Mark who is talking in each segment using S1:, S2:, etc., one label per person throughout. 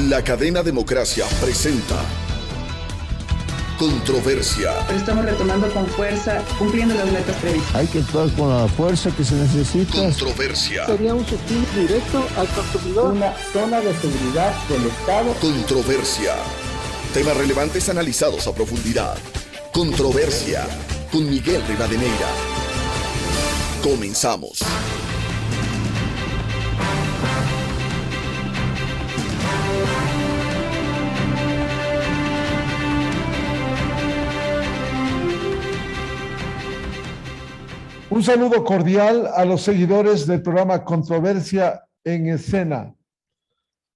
S1: La cadena Democracia presenta Controversia.
S2: Pero estamos retomando con fuerza, cumpliendo las metas previstas.
S3: Hay que actuar con la fuerza que se necesita.
S1: Controversia.
S4: Sería un subsidio directo al consumidor.
S5: Una zona de seguridad del Estado.
S1: Controversia. Temas relevantes analizados a profundidad. Controversia. Con Miguel Rivadeneira. Comenzamos.
S6: Un saludo cordial a los seguidores del programa Controversia en Escena.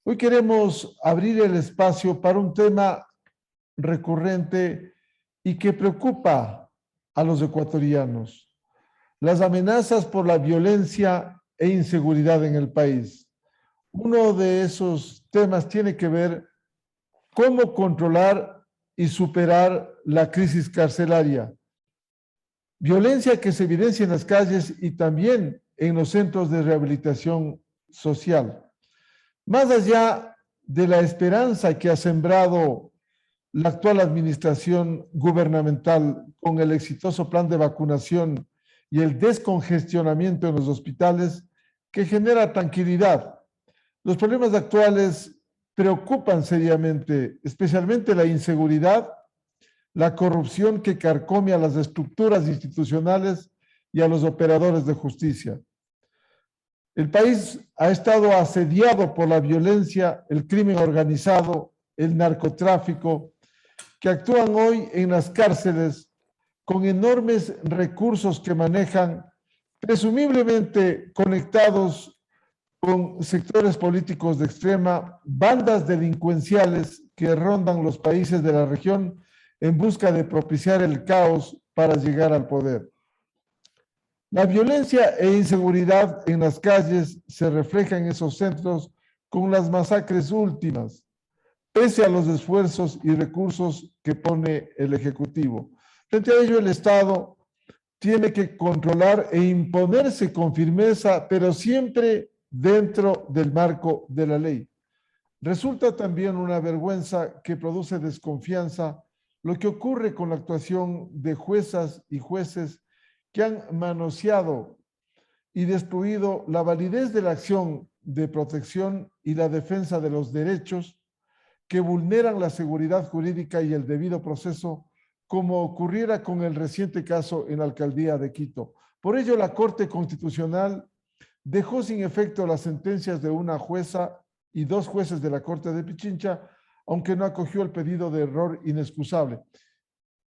S6: Hoy queremos abrir el espacio para un tema recurrente y que preocupa a los ecuatorianos: las amenazas por la violencia e inseguridad en el país. Uno de esos temas tiene que ver cómo controlar y superar la crisis carcelaria. Violencia que se evidencia en las calles y también en los centros de rehabilitación social. Más allá de la esperanza que ha sembrado la actual administración gubernamental con el exitoso plan de vacunación y el descongestionamiento en los hospitales, que genera tranquilidad, los problemas actuales preocupan seriamente, especialmente la inseguridad, la corrupción que carcome a las estructuras institucionales y a los operadores de justicia. El país ha estado asediado por la violencia, el crimen organizado, el narcotráfico, que actúan hoy en las cárceles con enormes recursos que manejan, presumiblemente conectados con sectores políticos de extrema, bandas delincuenciales que rondan los países de la región en busca de propiciar el caos para llegar al poder. La violencia e inseguridad en las calles se refleja en esos centros con las masacres últimas, pese a los esfuerzos y recursos que pone el Ejecutivo. Frente a ello, el Estado tiene que controlar e imponerse con firmeza, pero siempre dentro del marco de la ley. Resulta también una vergüenza que produce desconfianza lo que ocurre con la actuación de juezas y jueces que han manoseado y destruido la validez de la acción de protección y la defensa de los derechos, que vulneran la seguridad jurídica y el debido proceso, como ocurriera con el reciente caso en la alcaldía de Quito. Por ello, la Corte Constitucional dejó sin efecto las sentencias de una jueza y dos jueces de la Corte de Pichincha, aunque no acogió el pedido de error inexcusable.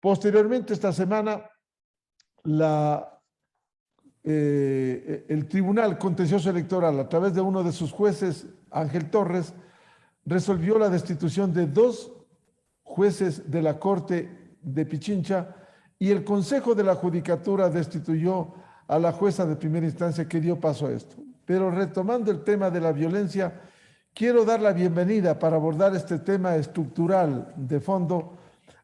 S6: Posteriormente, esta semana, el Tribunal Contencioso Electoral, a través de uno de sus jueces, Ángel Torres, resolvió la destitución de dos jueces de la Corte de Pichincha y el Consejo de la Judicatura destituyó a la jueza de primera instancia que dio paso a esto. Pero retomando el tema de la violencia, quiero dar la bienvenida para abordar este tema estructural de fondo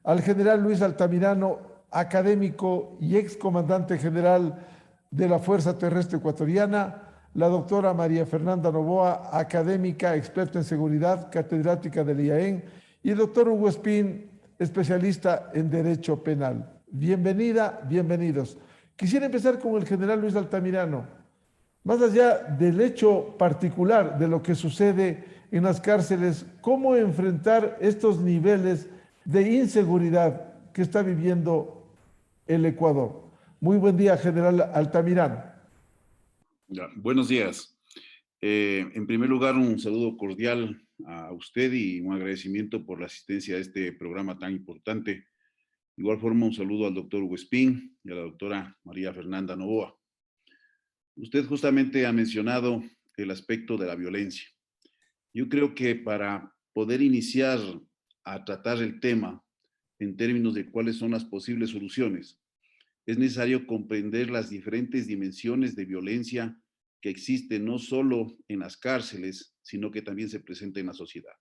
S6: al general Luis Altamirano, académico y excomandante general de la Fuerza Terrestre Ecuatoriana, la doctora María Fernanda Novoa, académica, experta en seguridad, catedrática del IAEN, y el doctor Hugo Espín, especialista en Derecho Penal. Bienvenida, bienvenidos. Quisiera empezar con el general Luis Altamirano. Más allá del hecho particular de lo que sucede en las cárceles, ¿cómo enfrentar estos niveles de inseguridad que está viviendo el Ecuador? Muy buen día, general Altamirano.
S7: Ya, buenos días. En primer lugar, un saludo cordial a usted y un agradecimiento por la asistencia a este programa tan importante. De igual forma, un saludo al doctor Hugo Espín y a la doctora María Fernanda Novoa. Usted justamente ha mencionado el aspecto de la violencia. Yo creo que para poder iniciar a tratar el tema en términos de cuáles son las posibles soluciones, es necesario comprender las diferentes dimensiones de violencia que existen no solo en las cárceles, sino que también se presenta en la sociedad.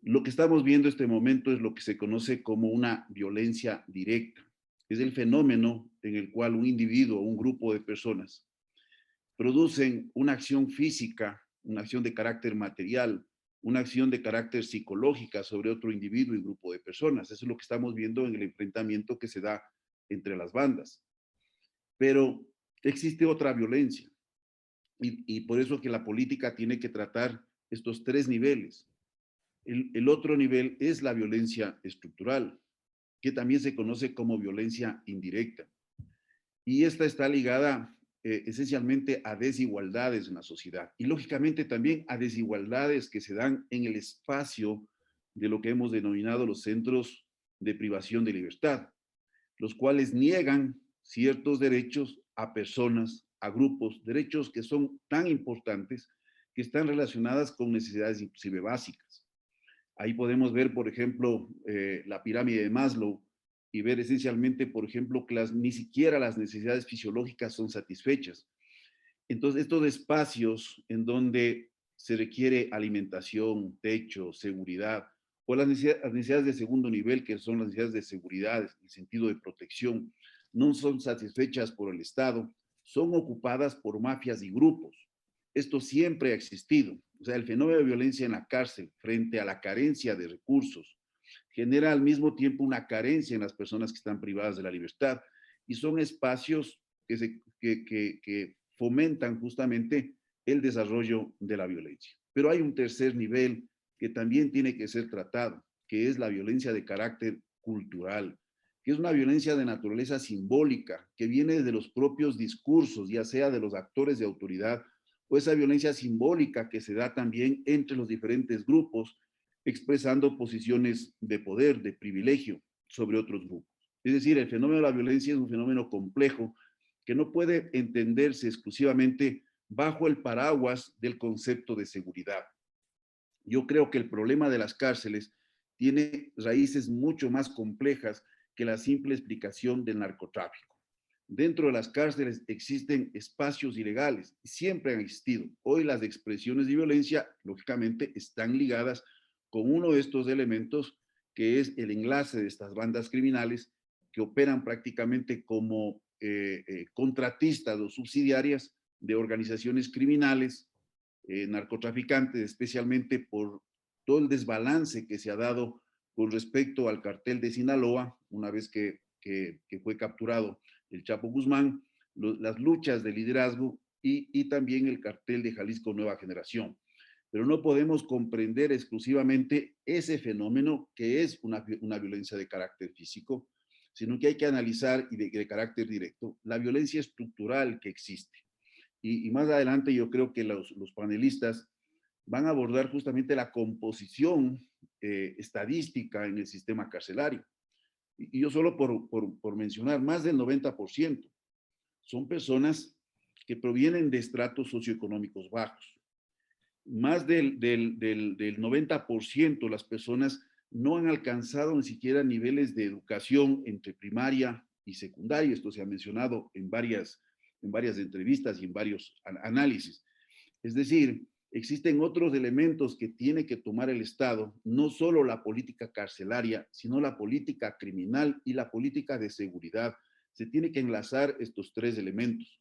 S7: Lo que estamos viendo en este momento es lo que se conoce como una violencia directa. Es el fenómeno en el cual un individuo o un grupo de personas producen una acción física, una acción de carácter material una acción de carácter psicológica sobre otro individuo y grupo de personas. Eso es lo que estamos viendo en el enfrentamiento que se da entre las bandas. Pero existe otra violencia y por eso que la política tiene que tratar estos tres niveles. El otro nivel es la violencia estructural, que también se conoce como violencia indirecta. Y esta está ligada esencialmente a desigualdades en la sociedad y lógicamente también a desigualdades que se dan en el espacio de lo que hemos denominado los centros de privación de libertad, los cuales niegan ciertos derechos a personas, a grupos, derechos que son tan importantes que están relacionadas con necesidades inclusive básicas. Ahí podemos ver, por ejemplo, la pirámide de Maslow y ver esencialmente, por ejemplo, que ni siquiera las necesidades fisiológicas son satisfechas. Entonces, estos espacios en donde se requiere alimentación, techo, seguridad, o las necesidades de segundo nivel, que son las necesidades de seguridad, el sentido de protección, no son satisfechas por el Estado, son ocupadas por mafias y grupos. Esto siempre ha existido. O sea, el fenómeno de violencia en la cárcel frente a la carencia de recursos genera al mismo tiempo una carencia en las personas que están privadas de la libertad y son espacios que fomentan justamente el desarrollo de la violencia. Pero hay un tercer nivel que también tiene que ser tratado, que es la violencia de carácter cultural, que es una violencia de naturaleza simbólica, que viene de los propios discursos, ya sea de los actores de autoridad, o esa violencia simbólica que se da también entre los diferentes grupos, expresando posiciones de poder, de privilegio sobre otros grupos. Es decir, el fenómeno de la violencia es un fenómeno complejo que no puede entenderse exclusivamente bajo el paraguas del concepto de seguridad. Yo creo que el problema de las cárceles tiene raíces mucho más complejas que la simple explicación del narcotráfico. Dentro de las cárceles existen espacios ilegales, siempre han existido. Hoy las expresiones de violencia, lógicamente, están ligadas con uno de estos elementos, que es el enlace de estas bandas criminales que operan prácticamente como contratistas o subsidiarias de organizaciones criminales, narcotraficantes, especialmente por todo el desbalance que se ha dado con respecto al cartel de Sinaloa, una vez que fue capturado el Chapo Guzmán, las luchas de liderazgo y también el cartel de Jalisco Nueva Generación. Pero no podemos comprender exclusivamente ese fenómeno que es una violencia de carácter físico, sino que hay que analizar y de carácter directo la violencia estructural que existe. Y más adelante yo creo que los panelistas van a abordar justamente la composición estadística en el sistema carcelario. Y yo solo por mencionar, más del 90% son personas que provienen de estratos socioeconómicos bajos. Más del 90% las personas no han alcanzado ni siquiera niveles de educación entre primaria y secundaria. Esto se ha mencionado en varias entrevistas y en varios análisis. Es decir, existen otros elementos que tiene que tomar el Estado, no solo la política carcelaria, sino la política criminal y la política de seguridad. Se tiene que enlazar estos tres elementos.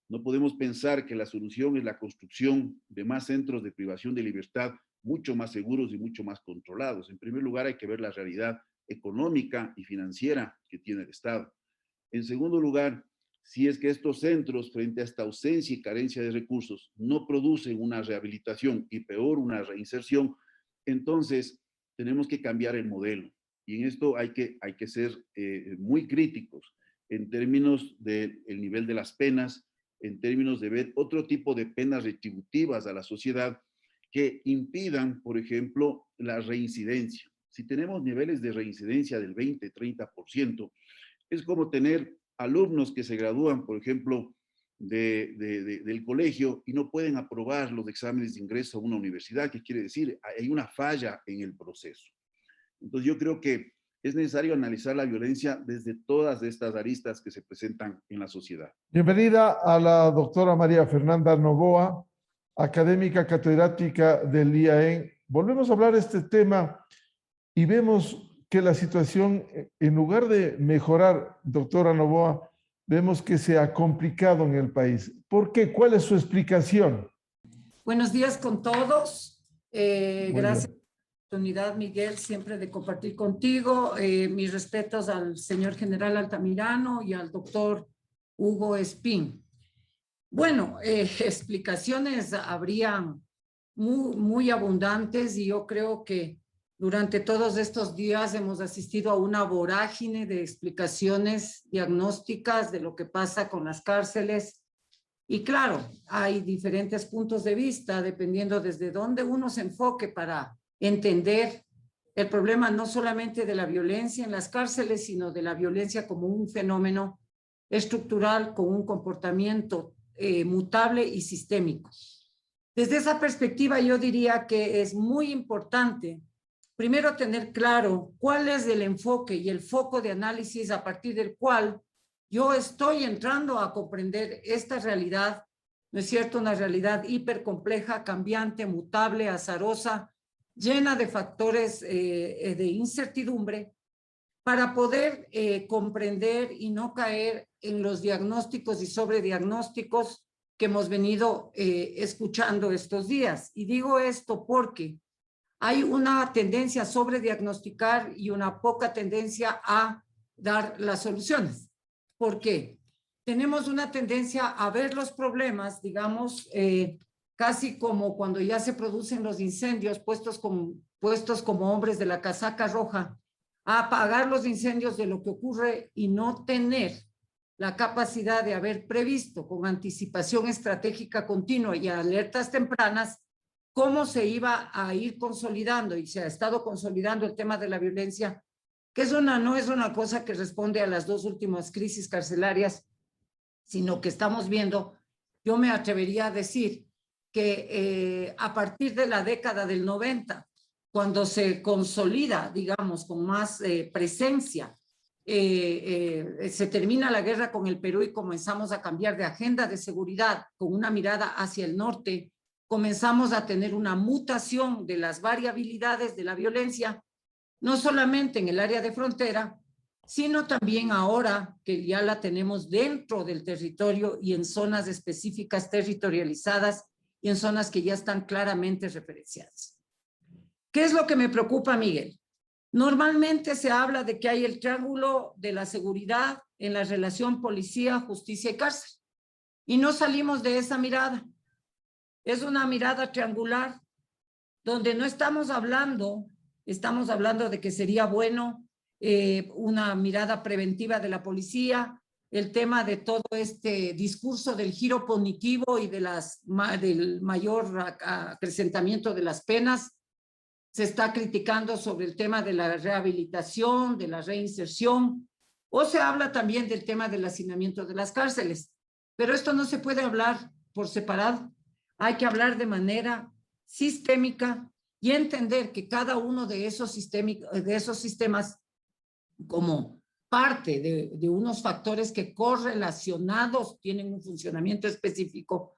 S7: No podemos pensar que la solución es la construcción de más centros de privación de libertad, mucho más seguros y mucho más controlados. En primer lugar, hay que ver la realidad económica y financiera que tiene el Estado. En segundo lugar, si es que estos centros, frente a esta ausencia y carencia de recursos, no producen una rehabilitación y peor, una reinserción, entonces tenemos que cambiar el modelo. Y en esto hay que ser muy críticos en términos del nivel de las penas, en términos de ver otro tipo de penas retributivas a la sociedad que impidan, por ejemplo, la reincidencia. Si tenemos niveles de reincidencia del 20, 30%, es como tener alumnos que se gradúan, por ejemplo, del colegio y no pueden aprobar los exámenes de ingreso a una universidad, que quiere decir, hay una falla en el proceso. Entonces yo creo que es necesario analizar la violencia desde todas estas aristas que se presentan en la sociedad.
S6: Bienvenida a la doctora María Fernanda Novoa, académica catedrática del IAEN. Volvemos a hablar de este tema y vemos que la situación, en lugar de mejorar, doctora Novoa, vemos que se ha complicado en el país. ¿Por qué? ¿Cuál es su explicación?
S8: Buenos días con todos. Gracias por la oportunidad, Miguel, siempre de compartir contigo. Mis respetos al señor general Altamirano y al doctor Hugo Espín. Bueno, explicaciones habrían muy abundantes y yo creo que durante todos estos días hemos asistido a una vorágine de explicaciones diagnósticas de lo que pasa con las cárceles. Y claro, hay diferentes puntos de vista dependiendo desde dónde uno se enfoque para entender el problema no solamente de la violencia en las cárceles, sino de la violencia como un fenómeno estructural con un comportamiento mutable y sistémico. Desde esa perspectiva yo diría que es muy importante primero tener claro cuál es el enfoque y el foco de análisis a partir del cual yo estoy entrando a comprender esta realidad, ¿no es cierto? Una realidad hipercompleja, cambiante, mutable, azarosa, llena de factores de incertidumbre, para poder comprender y no caer en los diagnósticos y sobrediagnósticos que hemos venido escuchando estos días. Y digo esto porque hay una tendencia a sobrediagnosticar y una poca tendencia a dar las soluciones. ¿Por qué? Tenemos una tendencia a ver los problemas, digamos, casi como cuando ya se producen los incendios, puestos como hombres de la casaca roja, a apagar los incendios de lo que ocurre y no tener la capacidad de haber previsto con anticipación estratégica continua y alertas tempranas cómo se iba a ir consolidando y se ha estado consolidando el tema de la violencia, que no es una cosa que responde a las dos últimas crisis carcelarias, sino que estamos viendo, yo me atrevería a decir que a partir de la década del 90, cuando se consolida, digamos, con más presencia, se termina la guerra con el Perú y comenzamos a cambiar de agenda de seguridad con una mirada hacia el norte, comenzamos a tener una mutación de las variabilidades de la violencia, no solamente en el área de frontera, sino también ahora que ya la tenemos dentro del territorio y en zonas específicas territorializadas y en zonas que ya están claramente referenciadas. ¿Qué es lo que me preocupa, Miguel? Normalmente se habla de que hay el triángulo de la seguridad en la relación policía, justicia y cárcel, y no salimos de esa mirada. Es una mirada triangular donde no estamos hablando de que sería bueno una mirada preventiva de la policía, el tema de todo este discurso del giro punitivo y del mayor acrecentamiento de las penas. Se está criticando sobre el tema de la rehabilitación, de la reinserción, o se habla también del tema del hacinamiento de las cárceles. Pero esto no se puede hablar por separado. Hay que hablar de manera sistémica y entender que cada uno de esos sistemas como parte de unos factores que correlacionados tienen un funcionamiento específico,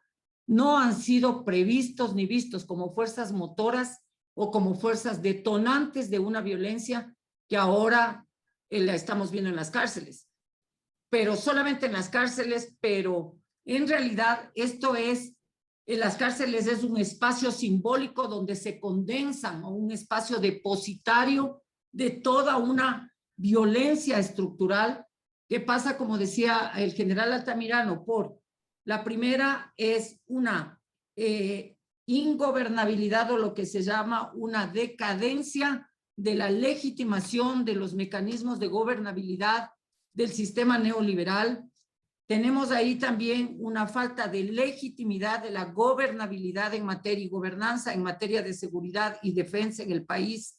S8: no han sido previstos ni vistos como fuerzas motoras o como fuerzas detonantes de una violencia que ahora la estamos viendo en las cárceles. Pero solamente en las cárceles, pero en realidad esto es, en las cárceles es un espacio simbólico donde se condensan, o un espacio depositario de toda una violencia estructural que pasa, como decía el general Altamirano, por la primera es una ingobernabilidad o lo que se llama una decadencia de la legitimación de los mecanismos de gobernabilidad del sistema neoliberal. Tenemos ahí también una falta de legitimidad de la gobernabilidad en materia y gobernanza en materia de seguridad y defensa en el país,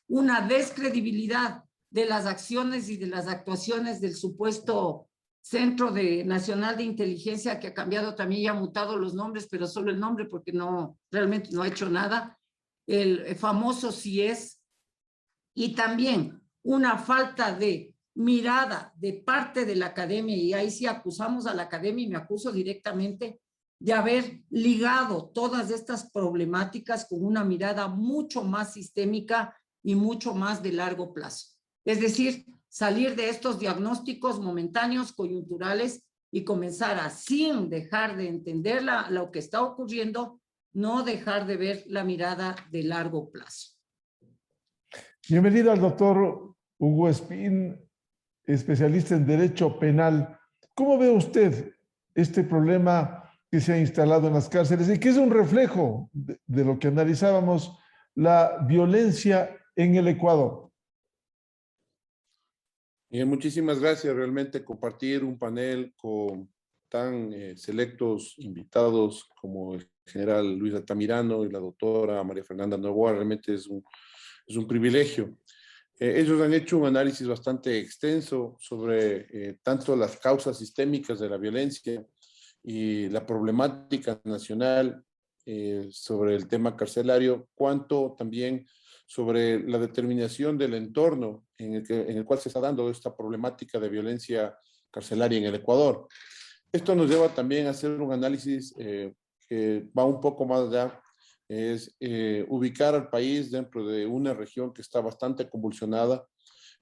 S8: una descredibilidad de las acciones y de las actuaciones del supuesto Centro Nacional de Inteligencia, que ha cambiado también y ha mutado los nombres, pero solo el nombre porque realmente no ha hecho nada, el famoso CIES, y también una falta de mirada de parte de la academia, y ahí sí acusamos a la academia y me acuso directamente de haber ligado todas estas problemáticas con una mirada mucho más sistémica y mucho más de largo plazo. Es decir, salir de estos diagnósticos momentáneos, coyunturales, y comenzar a, sin dejar de entender lo que está ocurriendo, no dejar de ver la mirada de largo plazo.
S6: Bienvenido al doctor Hugo Espín, especialista en Derecho Penal. ¿Cómo ve usted este problema que se ha instalado en las cárceles y que es un reflejo de lo que analizábamos, la violencia en el Ecuador?
S9: Muchísimas gracias. Realmente compartir un panel con tan selectos invitados como el general Luis Altamirano y la doctora María Fernanda Novoa realmente es un privilegio. Ellos han hecho un análisis bastante extenso sobre tanto las causas sistémicas de la violencia y la problemática nacional sobre el tema carcelario, cuanto también sobre la determinación del entorno en el cual se está dando esta problemática de violencia carcelaria en el Ecuador. Esto nos lleva también a hacer un análisis que va un poco más allá, es ubicar al país dentro de una región que está bastante convulsionada,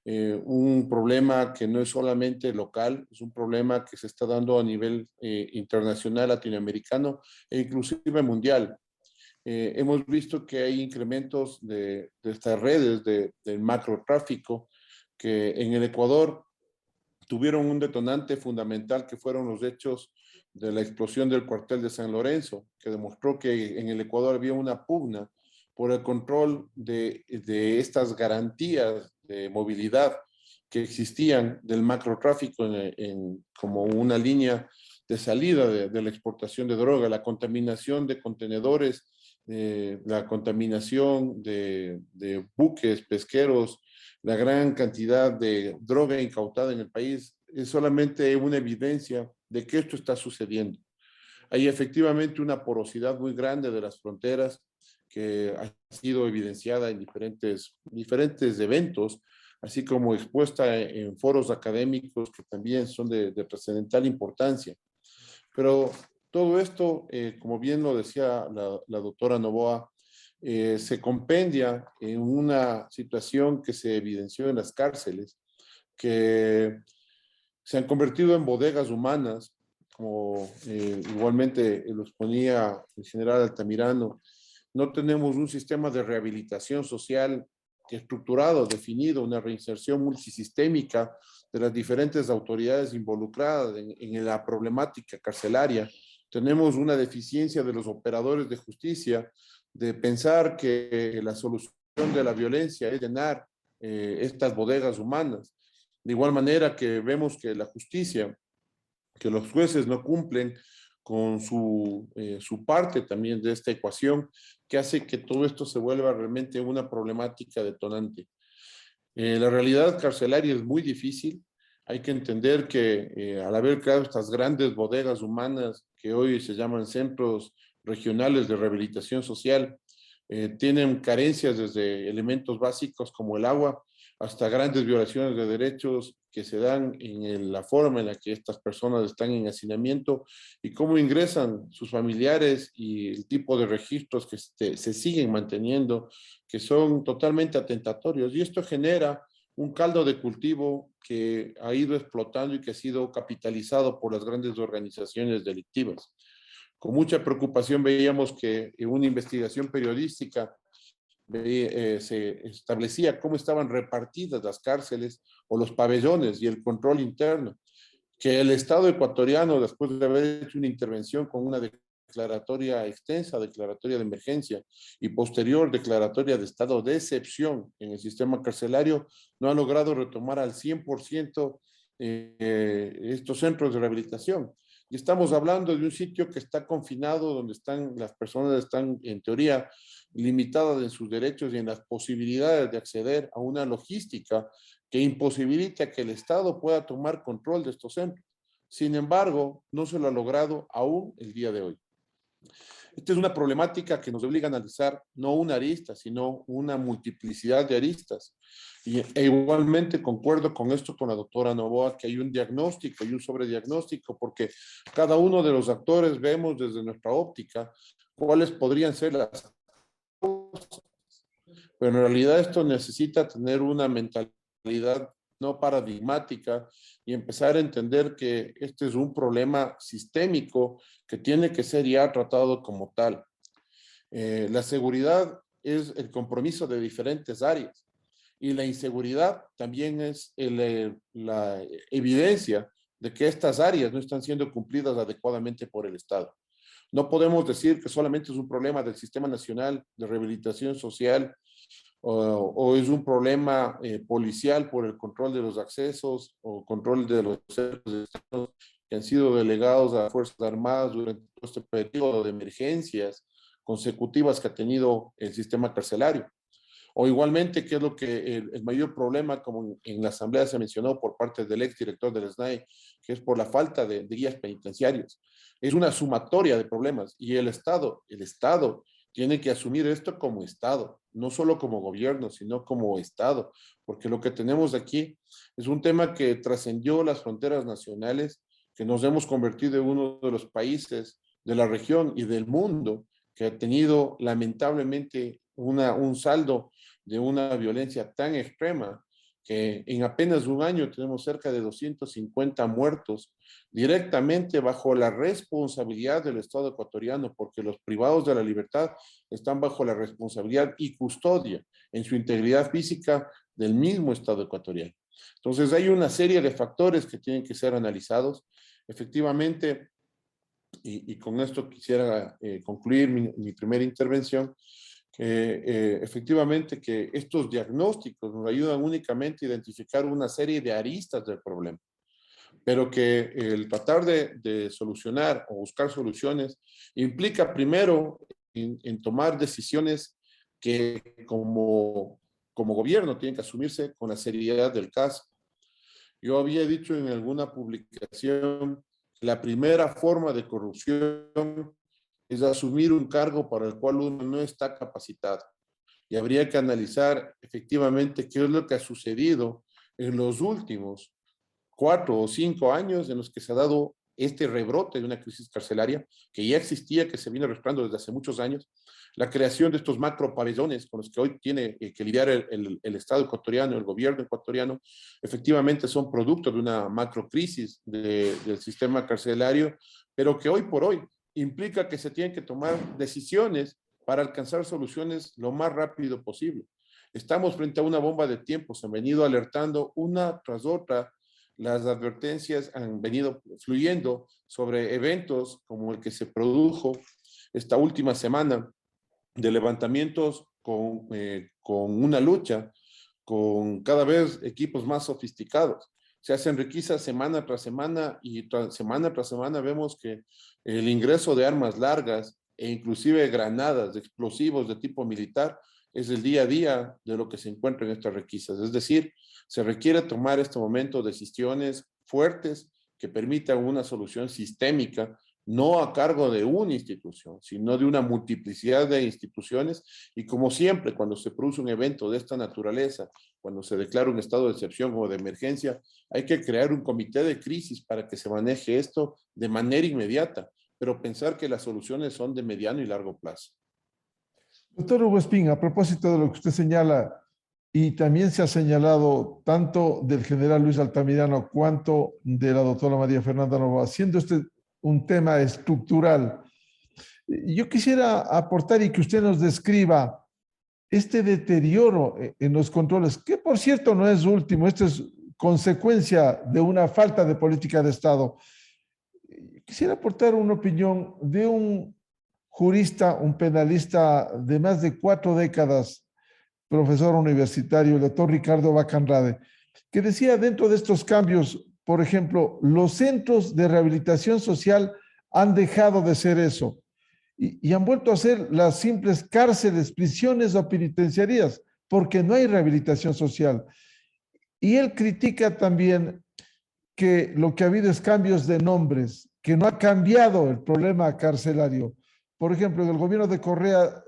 S9: un problema que no es solamente local, es un problema que se está dando a nivel internacional, latinoamericano e inclusive mundial. Hemos visto que hay incrementos de estas redes del macrotráfico que en el Ecuador tuvieron un detonante fundamental que fueron los hechos de la explosión del cuartel de San Lorenzo, que demostró que en el Ecuador había una pugna por el control de estas garantías de movilidad que existían del macrotráfico como una línea de salida de la exportación de droga, la contaminación de contenedores, la contaminación de buques pesqueros, la gran cantidad de droga incautada en el país, es solamente una evidencia de que esto está sucediendo. Hay efectivamente una porosidad muy grande de las fronteras que ha sido evidenciada en diferentes eventos, así como expuesta en foros académicos que también son de trascendental importancia. Pero todo esto, como bien lo decía la doctora Novoa, se compendia en una situación que se evidenció en las cárceles, que se han convertido en bodegas humanas, como igualmente lo exponía el general Altamirano. No tenemos un sistema de rehabilitación social estructurado, definido, una reinserción multisistémica de las diferentes autoridades involucradas en la problemática carcelaria. Tenemos una deficiencia de los operadores de justicia, de pensar que la solución de la violencia es llenar estas bodegas humanas. De igual manera que vemos que la justicia, que los jueces no cumplen con su parte también de esta ecuación, que hace que todo esto se vuelva realmente una problemática detonante. La realidad carcelaria es muy difícil. Hay que entender que al haber creado estas grandes bodegas humanas, que hoy se llaman centros regionales de rehabilitación social, tienen carencias desde elementos básicos como el agua, hasta grandes violaciones de derechos que se dan en la forma en la que estas personas están en hacinamiento y cómo ingresan sus familiares y el tipo de registros que se siguen manteniendo, que son totalmente atentatorios. Y esto genera un caldo de cultivo que ha ido explotando y que ha sido capitalizado por las grandes organizaciones delictivas. Con mucha preocupación veíamos que en una investigación periodística se establecía cómo estaban repartidas las cárceles o los pabellones y el control interno, que el Estado ecuatoriano, después de haber hecho una intervención con una declaratoria extensa, declaratoria de emergencia y posterior declaratoria de estado de excepción en el sistema carcelario, no ha logrado retomar al 100% estos centros de rehabilitación. Y estamos hablando de un sitio que está confinado, donde las personas están en teoría limitadas en sus derechos y en las posibilidades de acceder a una logística que imposibilita que el Estado pueda tomar control de estos centros. Sin embargo, no se lo ha logrado aún el día de hoy. Esta es una problemática que nos obliga a analizar no una arista, sino una multiplicidad de aristas. E igualmente concuerdo con esto con la doctora Novoa, que hay un diagnóstico y un sobrediagnóstico, porque cada uno de los actores vemos desde nuestra óptica cuáles podrían ser las causas. Pero en realidad esto necesita tener una mentalidad no paradigmática y empezar a entender que este es un problema sistémico que tiene que ser ya tratado como tal. La seguridad es el compromiso de diferentes áreas y la inseguridad también es la evidencia de que estas áreas no están siendo cumplidas adecuadamente por el Estado. No podemos decir que solamente es un problema del Sistema Nacional de Rehabilitación Social o es un problema policial por el control de los accesos o control de los centros que han sido delegados a Fuerzas Armadas durante todo este periodo de emergencias consecutivas que ha tenido el sistema carcelario. O igualmente, ¿qué es lo que el mayor problema, como en la asamblea se mencionó por parte del exdirector del SNAI, que es por la falta de guías penitenciarios? Es una sumatoria de problemas y el Estado tiene que asumir esto como Estado, no solo como gobierno, sino como Estado, porque lo que tenemos aquí es un tema que trascendió las fronteras nacionales, que nos hemos convertido en uno de los países de la región y del mundo que ha tenido lamentablemente un saldo de una violencia tan extrema que en apenas un año tenemos cerca de 250 muertos directamente bajo la responsabilidad del Estado ecuatoriano, porque los privados de la libertad están bajo la responsabilidad y custodia en su integridad física del mismo Estado ecuatoriano. Entonces hay una serie de factores que tienen que ser analizados. Efectivamente, y con esto quisiera concluir mi primera intervención, efectivamente que estos diagnósticos nos ayudan únicamente a identificar una serie de aristas del problema, pero que el tratar de solucionar o buscar soluciones implica primero en tomar decisiones que como gobierno tienen que asumirse con la seriedad del caso. Yo había dicho en alguna publicación que la primera forma de corrupción es asumir un cargo para el cual uno no está capacitado. Y habría que analizar efectivamente qué es lo que ha sucedido en los últimos 4 o 5 años en los que se ha dado este rebrote de una crisis carcelaria que ya existía, que se viene arrastrando desde hace muchos años, la creación de estos macro pabellones con los que hoy tiene que lidiar el Estado ecuatoriano, el gobierno ecuatoriano, efectivamente son producto de una macro crisis del sistema carcelario, pero que hoy por hoy implica que se tienen que tomar decisiones para alcanzar soluciones lo más rápido posible. Estamos frente a una bomba de tiempo, se han venido alertando una tras otra, las advertencias han venido fluyendo sobre eventos como el que se produjo esta última semana de levantamientos con una lucha, con cada vez equipos más sofisticados. Se hacen requisas semana tras semana y semana tras semana vemos que el ingreso de armas largas e inclusive granadas, explosivos de tipo militar es el día a día de lo que se encuentra en estas requisas. Es decir, se requiere tomar en este momento decisiones fuertes que permitan una solución sistémica, no a cargo de una institución, sino de una multiplicidad de instituciones. Y como siempre, cuando se produce un evento de esta naturaleza, cuando se declara un estado de excepción o de emergencia, hay que crear un comité de crisis para que se maneje esto de manera inmediata, pero pensar que las soluciones son de mediano y largo plazo.
S6: Doctor Hugo Espín, a propósito de lo que usted señala, y también se ha señalado tanto del general Luis Altamirano cuanto de la doctora María Fernanda Novoa, siendo este un tema estructural. Yo quisiera aportar y que usted nos describa este deterioro en los controles, que por cierto no es último, esto es consecuencia de una falta de política de Estado. Quisiera aportar una opinión de un jurista, un penalista de más de 4 décadas, profesor universitario, el doctor Ricardo Bacanrade, que decía dentro de estos cambios, por ejemplo, los centros de rehabilitación social han dejado de ser eso y han vuelto a ser las simples cárceles, prisiones o penitenciarías, porque no hay rehabilitación social. Y él critica también que lo que ha habido es cambios de nombres, que no ha cambiado el problema carcelario. Por ejemplo, en el gobierno de Correa,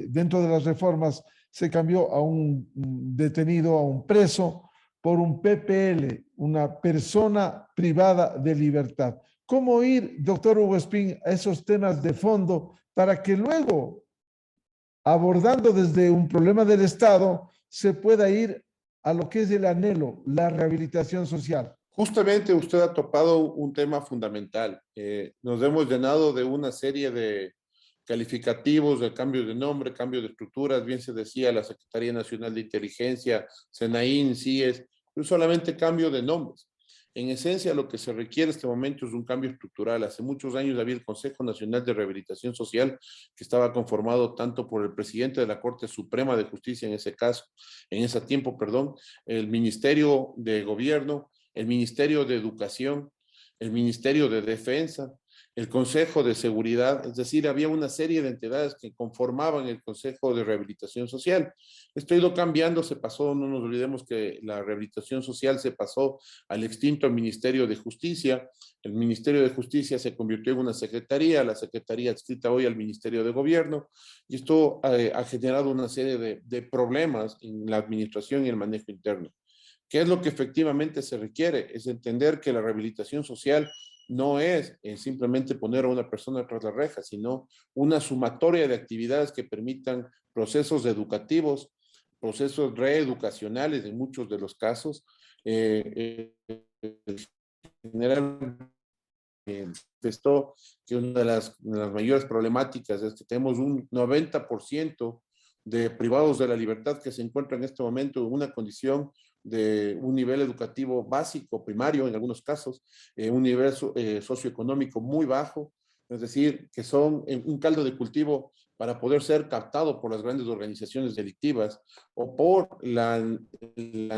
S6: dentro de las reformas, se cambió a un detenido, a un preso, por un PPL, una persona privada de libertad. ¿Cómo ir, doctor Hugo Espín, a esos temas de fondo para que luego, abordando desde un problema del Estado, se pueda ir a lo que es el anhelo, la rehabilitación social?
S9: Justamente usted ha topado un tema fundamental. Nos hemos llenado de una serie de calificativos, de cambio de nombre, cambio de estructuras, bien se decía la Secretaría Nacional de Inteligencia, SENAIN, CIES, pero solamente cambio de nombres. En esencia, lo que se requiere en este momento es un cambio estructural. Hace muchos años había el Consejo Nacional de Rehabilitación Social, que estaba conformado tanto por el presidente de la Corte Suprema de Justicia en ese tiempo, el Ministerio de Gobierno, el Ministerio de Educación, el Ministerio de Defensa, el Consejo de Seguridad, es decir, había una serie de entidades que conformaban el Consejo de Rehabilitación Social. Esto ha ido cambiando, se pasó, no nos olvidemos que la rehabilitación social se pasó al extinto Ministerio de Justicia, el Ministerio de Justicia se convirtió en una secretaría, la secretaría adscrita hoy al Ministerio de Gobierno, y esto ha generado una serie de problemas en la administración y el manejo interno. ¿Qué es lo que efectivamente se requiere? Es entender que la rehabilitación social no es simplemente poner a una persona tras la reja, sino una sumatoria de actividades que permitan procesos educativos, procesos reeducacionales en muchos de los casos. En general, manifestó que una de las mayores problemáticas es que tenemos un 90% de privados de la libertad que se encuentran en este momento en una condición de un nivel educativo básico, primario en algunos casos, un nivel socioeconómico muy bajo, es decir, que son un caldo de cultivo para poder ser captado por las grandes organizaciones delictivas o por la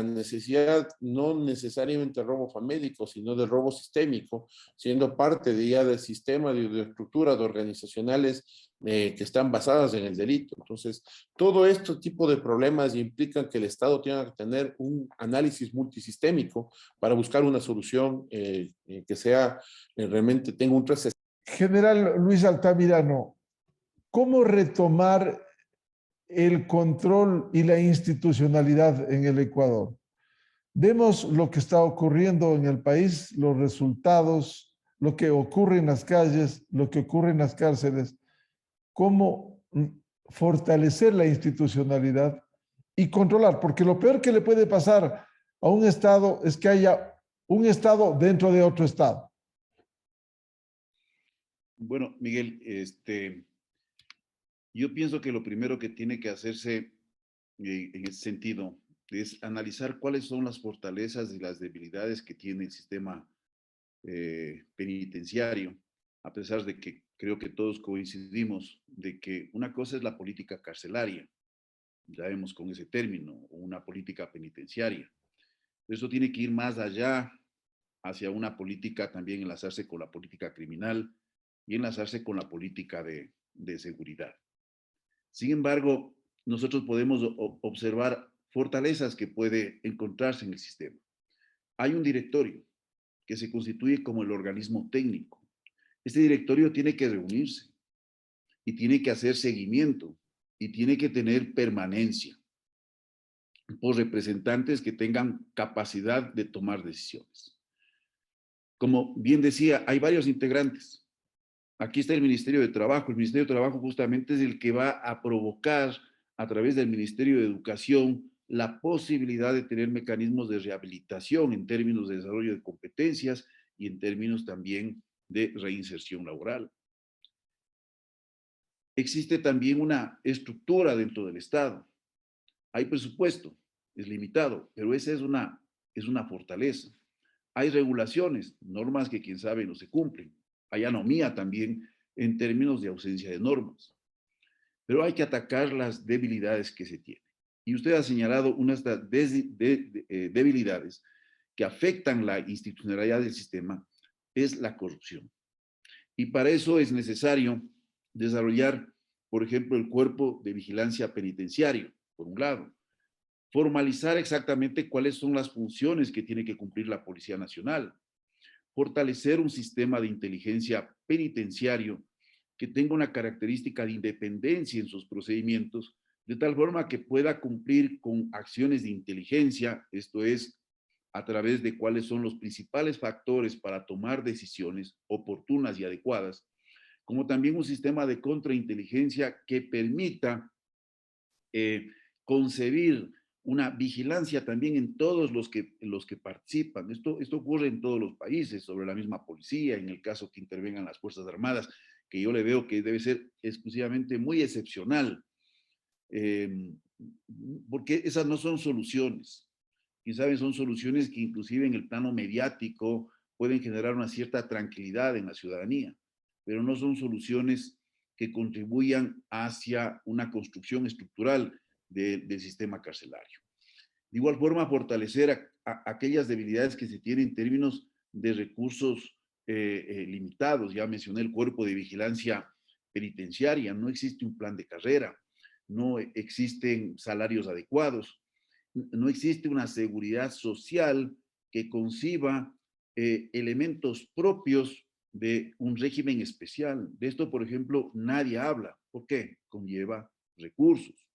S9: necesidad, no necesariamente de robo famélico, sino de robo sistémico, siendo parte de ya del sistema de estructuras organizacionales que están basadas en el delito. Entonces, todo este tipo de problemas implican que el Estado tenga que tener un análisis multisistémico para buscar una solución que sea realmente tenga un 360.
S6: General Luis Altamirano, ¿cómo retomar el control y la institucionalidad en el Ecuador? Vemos lo que está ocurriendo en el país, los resultados, lo que ocurre en las calles, lo que ocurre en las cárceles. ¿Cómo fortalecer la institucionalidad y controlar? Porque lo peor que le puede pasar a un Estado es que haya un Estado dentro de otro Estado.
S7: Bueno, Miguel, yo pienso que lo primero que tiene que hacerse en ese sentido es analizar cuáles son las fortalezas y las debilidades que tiene el sistema penitenciario, a pesar de que creo que todos coincidimos de que una cosa es la política carcelaria, ya vemos con ese término, una política penitenciaria. Eso tiene que ir más allá hacia una política, también enlazarse con la política criminal y enlazarse con la política de seguridad. Sin embargo, nosotros podemos observar fortalezas que puede encontrarse en el sistema. Hay un directorio que se constituye como el organismo técnico. Este directorio tiene que reunirse y tiene que hacer seguimiento y tiene que tener permanencia por representantes que tengan capacidad de tomar decisiones. Como bien decía, hay varios integrantes. Aquí está el Ministerio de Trabajo. El Ministerio de Trabajo justamente es el que va a provocar a través del Ministerio de Educación la posibilidad de tener mecanismos de rehabilitación en términos de desarrollo de competencias y en términos también de reinserción laboral. Existe también una estructura dentro del Estado. Hay presupuesto, es limitado, pero esa es una fortaleza. Hay regulaciones, normas que quién sabe no se cumplen. Hay anomía también en términos de ausencia de normas. Pero hay que atacar las debilidades que se tienen. Y usted ha señalado unas debilidades que afectan la institucionalidad del sistema, es la corrupción. Y para eso es necesario desarrollar, por ejemplo, el cuerpo de vigilancia penitenciario, por un lado. Formalizar exactamente cuáles son las funciones que tiene que cumplir la Policía Nacional. Fortalecer un sistema de inteligencia penitenciario que tenga una característica de independencia en sus procedimientos, de tal forma que pueda cumplir con acciones de inteligencia, esto es, a través de cuáles son los principales factores para tomar decisiones oportunas y adecuadas, como también un sistema de contrainteligencia que permita concebir una vigilancia también en todos los que participan. Esto ocurre en todos los países, sobre la misma policía, en el caso que intervengan las Fuerzas Armadas, que yo le veo que debe ser exclusivamente muy excepcional, porque esas no son soluciones. Quién sabe, son soluciones que inclusive en el plano mediático pueden generar una cierta tranquilidad en la ciudadanía, pero no son soluciones que contribuyan hacia una construcción estructural del sistema carcelario. De igual forma, fortalecer aquellas debilidades que se tienen en términos de recursos limitados. Ya mencioné el cuerpo de vigilancia penitenciaria, no existe un plan de carrera, no existen salarios adecuados, no existe una seguridad social que conciba elementos propios de un régimen especial. De esto, por ejemplo, nadie habla. ¿Por qué? Conlleva recursos.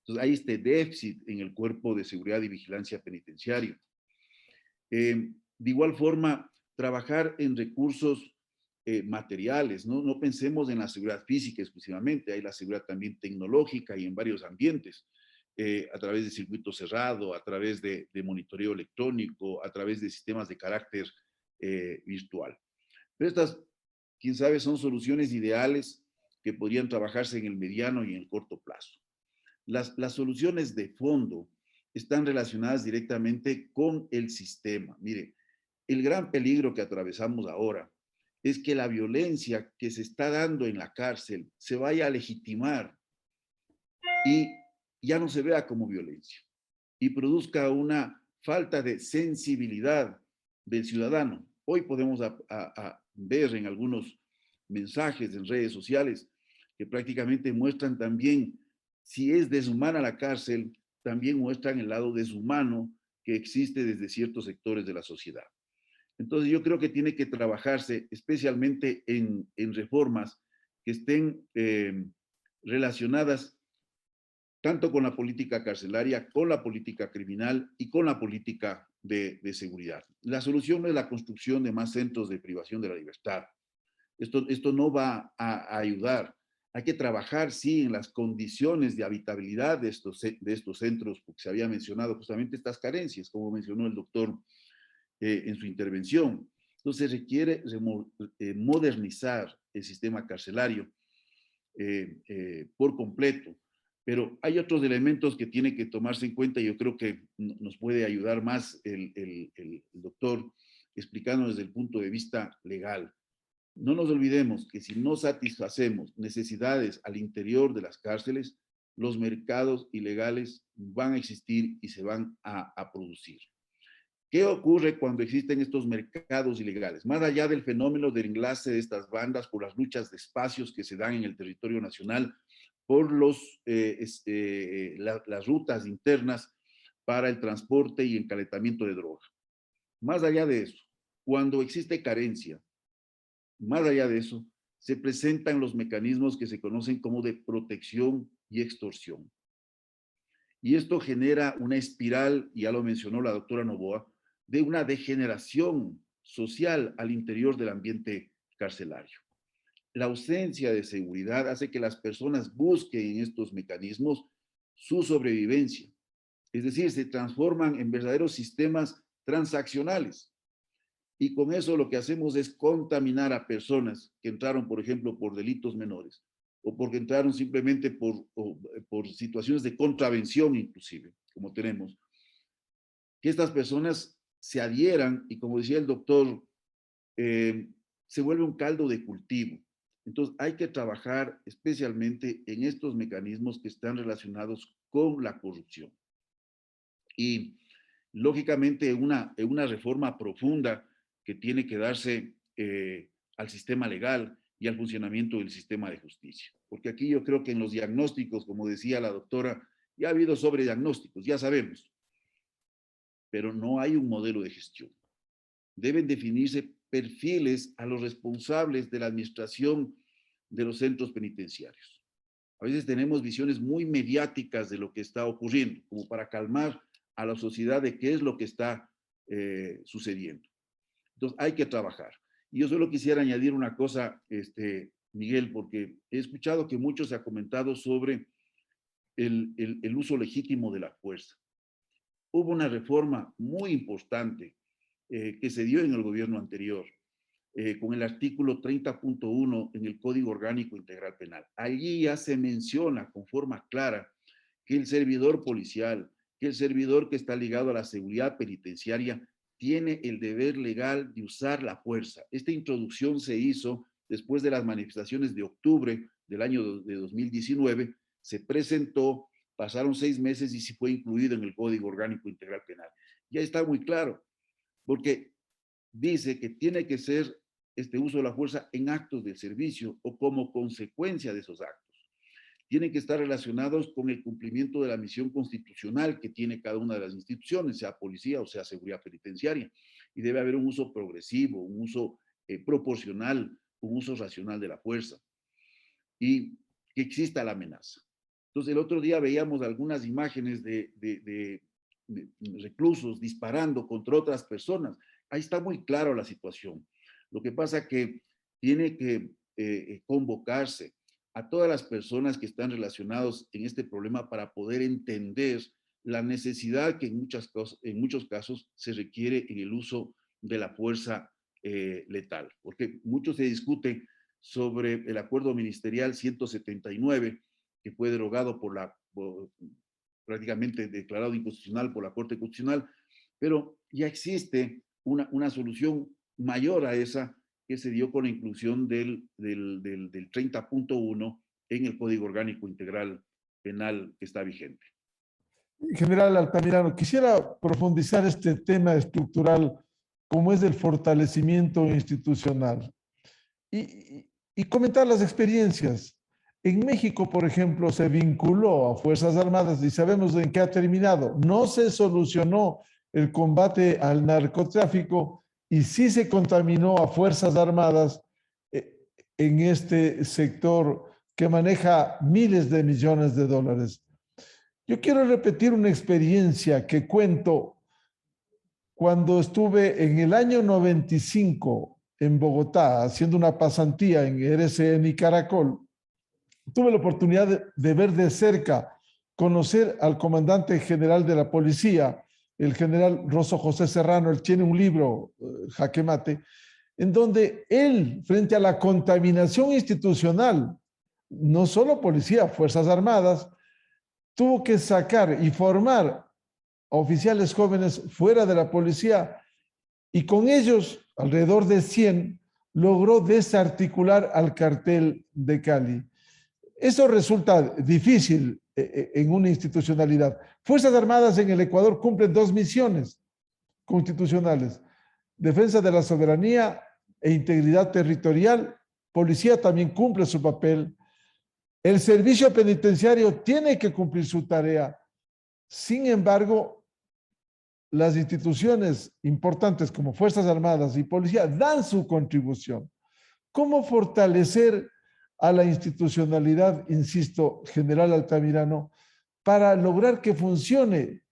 S7: Entonces, hay este déficit en el cuerpo de seguridad y vigilancia penitenciario. De igual forma, trabajar en recursos materiales, ¿no? No pensemos en la seguridad física exclusivamente, hay la seguridad también tecnológica y en varios ambientes, a través de circuito cerrado, a través de monitoreo electrónico, a través de sistemas de carácter virtual. Pero estas, quién sabe, son soluciones ideales que podrían trabajarse en el mediano y en el corto plazo. Las soluciones de fondo están relacionadas directamente con el sistema. Mire, el gran peligro que atravesamos ahora es que la violencia que se está dando en la cárcel se vaya a legitimar y ya no se vea como violencia y produzca una falta de sensibilidad del ciudadano. Hoy podemos ver en algunos mensajes en redes sociales que prácticamente muestran también, si es deshumana la cárcel, también muestran el lado deshumano que existe desde ciertos sectores de la sociedad. Entonces yo creo que tiene que trabajarse especialmente en reformas que estén relacionadas tanto con la política carcelaria, con la política criminal y con la política de seguridad. La solución no es la construcción de más centros de privación de la libertad. Esto no va a ayudar. Hay que trabajar, sí, en las condiciones de habitabilidad de estos centros, porque se había mencionado justamente estas carencias, como mencionó el doctor en su intervención. Entonces requiere modernizar el sistema carcelario por completo. Pero hay otros elementos que tienen que tomarse en cuenta y yo creo que nos puede ayudar más el doctor explicando desde el punto de vista legal. No nos olvidemos que si no satisfacemos necesidades al interior de las cárceles, los mercados ilegales van a existir y se van a producir. ¿Qué ocurre cuando existen estos mercados ilegales? Más allá del fenómeno del enlace de estas bandas por las luchas de espacios que se dan en el territorio nacional, por las rutas internas para el transporte y encalentamiento de droga. Más allá de eso, cuando existe carencia, más allá de eso, se presentan los mecanismos que se conocen como de protección y extorsión. Y esto genera una espiral, ya lo mencionó la doctora Novoa, de una degeneración social al interior del ambiente carcelario. La ausencia de seguridad hace que las personas busquen en estos mecanismos su sobrevivencia. Es decir, se transforman en verdaderos sistemas transaccionales. Y con eso lo que hacemos es contaminar a personas que entraron, por ejemplo, por delitos menores, o porque entraron simplemente por situaciones de contravención inclusive, como tenemos. Que estas personas se adhieran y, como decía el doctor, se vuelve un caldo de cultivo. Entonces hay que trabajar especialmente en estos mecanismos que están relacionados con la corrupción. Y lógicamente una reforma profunda que tiene que darse al sistema legal y al funcionamiento del sistema de justicia. Porque aquí yo creo que en los diagnósticos, como decía la doctora, ya ha habido sobrediagnósticos, ya sabemos, pero no hay un modelo de gestión. Deben definirse perfiles a los responsables de la administración de los centros penitenciarios. A veces tenemos visiones muy mediáticas de lo que está ocurriendo, como para calmar a la sociedad de qué es lo que está sucediendo. Entonces hay que trabajar. Y yo solo quisiera añadir una cosa, Miguel, porque he escuchado que mucho se ha comentado sobre el uso legítimo de la fuerza. Hubo una reforma muy importante que se dio en el gobierno anterior, con el artículo 30.1 en el Código Orgánico Integral Penal. Allí ya se menciona con forma clara que el servidor policial, que el servidor que está ligado a la seguridad penitenciaria tiene el deber legal de usar la fuerza. Esta introducción se hizo después de las manifestaciones de octubre del año de 2019, se presentó, pasaron 6 meses y se fue incluido en el Código Orgánico Integral Penal. Ya está muy claro, porque dice que tiene que ser este uso de la fuerza en actos de servicio o como consecuencia de esos actos. Tienen que estar relacionados con el cumplimiento de la misión constitucional que tiene cada una de las instituciones, sea policía o sea seguridad penitenciaria. Y debe haber un uso progresivo, un uso proporcional, un uso racional de la fuerza. Y que exista la amenaza. Entonces, el otro día veíamos algunas imágenes de reclusos disparando contra otras personas. Ahí está muy claro la situación. Lo que pasa es que tiene que convocarse a todas las personas que están relacionados en este problema para poder entender la necesidad que en muchos casos se requiere en el uso de la fuerza letal. Porque mucho se discute sobre el acuerdo ministerial 179, que fue derogado prácticamente declarado inconstitucional por la Corte Constitucional, pero ya existe una solución mayor a esa que se dio con la inclusión del 30.1 en el Código Orgánico Integral Penal que está vigente.
S6: General Altamirano, quisiera profundizar este tema estructural como es el fortalecimiento institucional y comentar las experiencias. En México, por ejemplo, se vinculó a Fuerzas Armadas y sabemos en qué ha terminado. No se solucionó el combate al narcotráfico y sí se contaminó a Fuerzas Armadas en este sector que maneja miles de millones de dólares. Yo quiero repetir una experiencia que cuento cuando estuve en el año 95 en Bogotá haciendo una pasantía en RCN y Caracol. Tuve la oportunidad de ver de cerca, conocer al comandante general de la policía, el general Rosso José Serrano. Él tiene un libro, Jaque Mate, en donde él, frente a la contaminación institucional, no solo policía, Fuerzas Armadas, tuvo que sacar y formar a oficiales jóvenes fuera de la policía y con ellos, alrededor de 100, logró desarticular al cartel de Cali. Eso resulta difícil en una institucionalidad. Fuerzas Armadas en el Ecuador cumplen 2 misiones constitucionales: defensa de la soberanía e integridad territorial. Policía también cumple su papel. El servicio penitenciario tiene que cumplir su tarea. Sin embargo, las instituciones importantes como Fuerzas Armadas y Policía dan su contribución. ¿Cómo fortalecer a la institucionalidad, insisto, general Altamirano, para lograr que funcione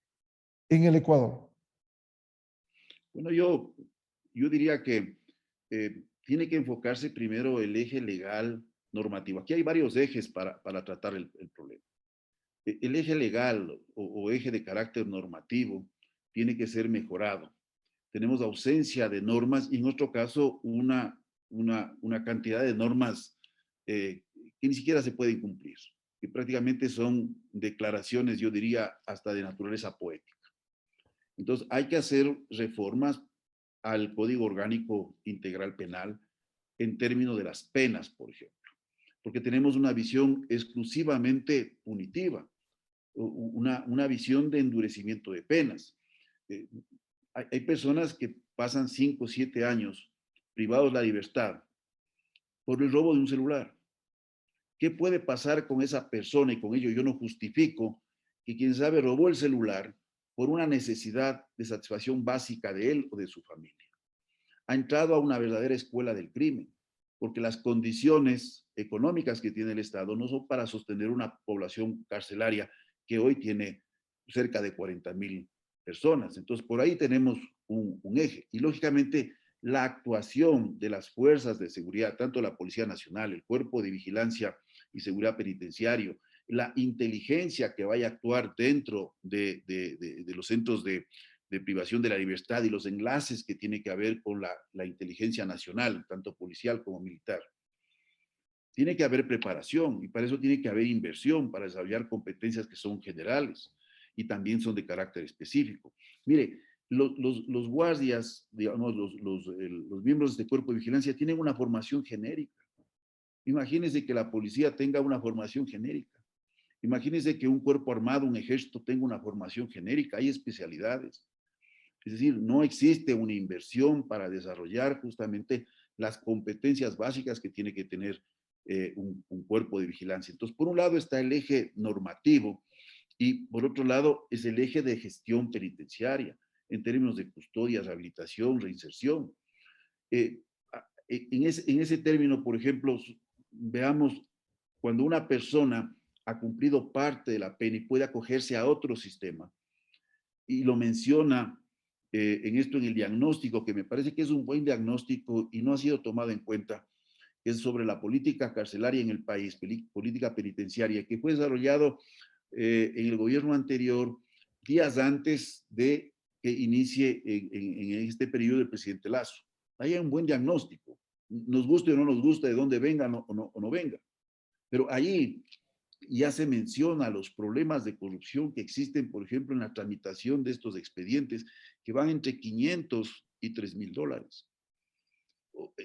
S6: en el Ecuador?
S7: Bueno, yo diría que tiene que enfocarse primero el eje legal normativo. Aquí hay varios ejes para tratar el problema. El eje legal o eje de carácter normativo tiene que ser mejorado. Tenemos ausencia de normas y en nuestro caso una cantidad de normas que ni siquiera se pueden cumplir, que prácticamente son declaraciones, yo diría, hasta de naturaleza poética. Entonces, hay que hacer reformas al Código Orgánico Integral Penal en términos de las penas, por ejemplo, porque tenemos una visión exclusivamente punitiva, una visión de endurecimiento de penas. Hay personas que pasan 5 o 7 años privados de la libertad por el robo de un celular. ¿Qué puede pasar con esa persona? Y con ello yo no justifico que quien sabe robó el celular por una necesidad de satisfacción básica de él o de su familia. Ha entrado a una verdadera escuela del crimen, porque las condiciones económicas que tiene el Estado no son para sostener una población carcelaria que hoy tiene cerca de 40,000 personas. Entonces, por ahí tenemos un eje. Y lógicamente, la actuación de las fuerzas de seguridad, tanto la Policía Nacional, el Cuerpo de Vigilancia y Seguridad Penitenciario, la inteligencia que vaya a actuar dentro de los centros de de privación de la libertad y los enlaces que tiene que haber con la inteligencia nacional, tanto policial como militar. Tiene que haber preparación y para eso tiene que haber inversión para desarrollar competencias que son generales y también son de carácter específico. Mire, los guardias, digamos, los miembros de este cuerpo de vigilancia tienen una formación genérica. Imagínense que la policía tenga una formación genérica. Imagínense que un cuerpo armado, un ejército tenga una formación genérica. Hay especialidades. Es decir, no existe una inversión para desarrollar justamente las competencias básicas que tiene que tener un cuerpo de vigilancia. Entonces, por un lado está el eje normativo y por otro lado es el eje de gestión penitenciaria en términos de custodia, rehabilitación, reinserción. En ese término, por ejemplo, veamos cuando una persona ha cumplido parte de la pena y puede acogerse a otro sistema, y lo menciona en el diagnóstico, que me parece que es un buen diagnóstico y no ha sido tomado en cuenta, que es sobre la política carcelaria en el país, política penitenciaria, que fue desarrollado en el gobierno anterior, días antes de que inicie en este periodo el presidente Lasso. Ahí hay un buen diagnóstico, nos guste o no nos guste, de dónde venga o no venga, pero ahí ya se menciona los problemas de corrupción que existen, por ejemplo, en la tramitación de estos expedientes, que van entre 500 y $3,000.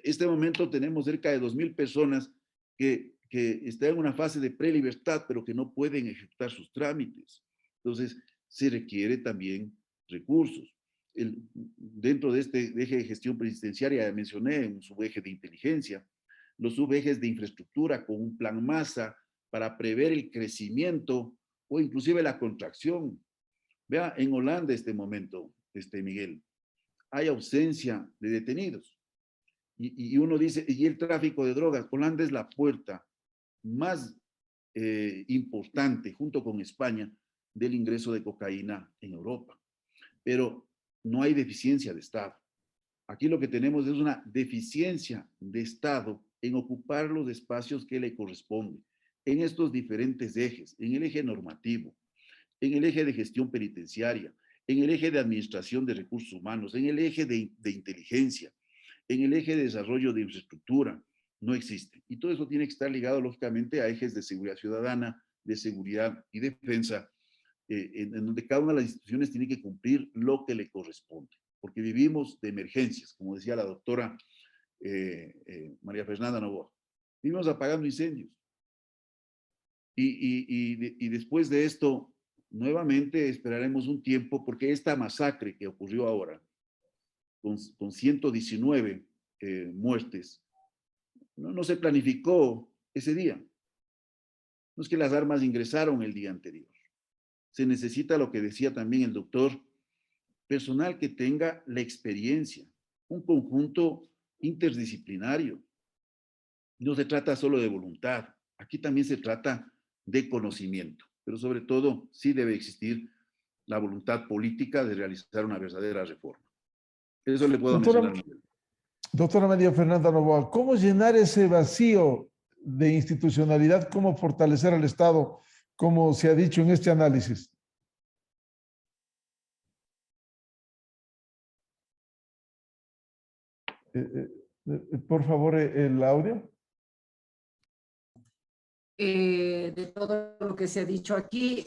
S7: Este momento tenemos cerca de 2,000 personas que están en una fase de prelibertad, pero que no pueden ejecutar sus trámites. Entonces, se requiere también recursos. Dentro de este eje de gestión penitenciaria, mencioné un subeje de inteligencia, los subejes de infraestructura con un plan masa para prever el crecimiento o inclusive la contracción. Vea, en Holanda este momento, Miguel, hay ausencia de detenidos. Y uno dice, y el tráfico de drogas, Holanda es la puerta más importante, junto con España, del ingreso de cocaína en Europa. Pero no hay deficiencia de Estado. Aquí lo que tenemos es una deficiencia de Estado en ocupar los espacios que le corresponden en estos diferentes ejes, en el eje normativo, en el eje de gestión penitenciaria, en el eje de administración de recursos humanos, en el eje de inteligencia, en el eje de desarrollo de infraestructura. No existe. Y todo eso tiene que estar ligado, lógicamente, a ejes de seguridad ciudadana, de seguridad y defensa, en donde cada una de las instituciones tiene que cumplir lo que le corresponde, porque vivimos de emergencias, como decía la doctora María Fernanda Novoa. Vivimos apagando incendios. Y después de esto, nuevamente esperaremos un tiempo, porque esta masacre que ocurrió ahora, con 119 muertes, no se planificó ese día. No es que las armas ingresaron el día anterior. Se necesita, lo que decía también el doctor, personal que tenga la experiencia, un conjunto interdisciplinario. No se trata solo de voluntad, aquí también se trata de conocimiento, pero sobre todo sí debe existir la voluntad política de realizar una verdadera reforma. Eso le puedo mencionar.
S6: Doctora María Fernanda Novoa, ¿cómo llenar ese vacío de institucionalidad? ¿Cómo fortalecer al Estado, como se ha dicho en este análisis? Por favor, el audio.
S8: De todo lo que se ha dicho aquí,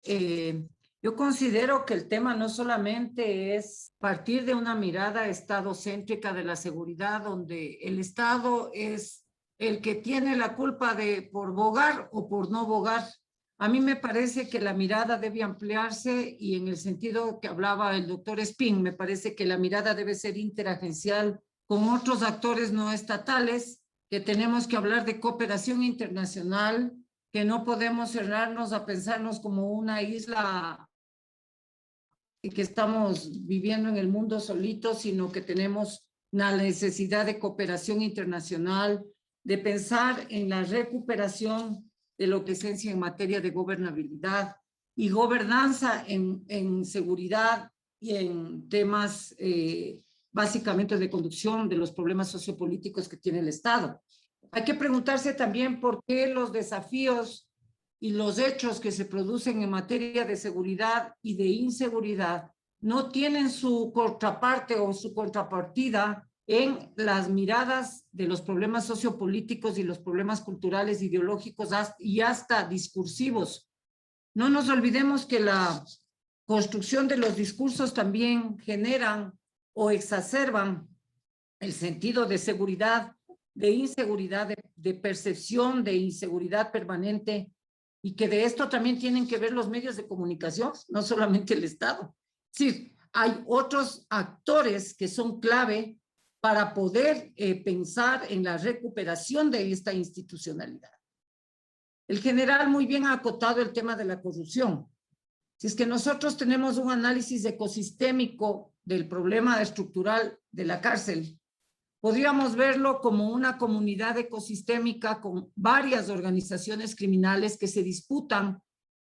S8: yo considero que el tema no solamente es partir de una mirada estadocéntrica de la seguridad, donde el Estado es el que tiene la culpa de por bogar o por no bogar. A mí me parece que la mirada debe ampliarse, y en el sentido que hablaba el doctor Espín, me parece que la mirada debe ser interagencial con otros actores no estatales, que tenemos que hablar de cooperación internacional, que no podemos cerrarnos a pensarnos como una isla y que estamos viviendo en el mundo solitos, sino que tenemos la necesidad de cooperación internacional, de pensar en la recuperación de lo que es en materia de gobernabilidad y gobernanza en seguridad y en temas básicamente de conducción de los problemas sociopolíticos que tiene el Estado. Hay que preguntarse también por qué los desafíos y los hechos que se producen en materia de seguridad y de inseguridad no tienen su contraparte o su contrapartida en las miradas de los problemas sociopolíticos y los problemas culturales, ideológicos y hasta discursivos. No nos olvidemos que la construcción de los discursos también generan o exacerban el sentido de seguridad, de inseguridad, de percepción de inseguridad permanente, y que de esto también tienen que ver los medios de comunicación, no solamente el Estado. Sí, hay otros actores que son clave para poder pensar en la recuperación de esta institucionalidad. El general muy bien ha acotado el tema de la corrupción. Si es que nosotros tenemos un análisis ecosistémico del problema estructural de la cárcel, podríamos verlo como una comunidad ecosistémica con varias organizaciones criminales que se disputan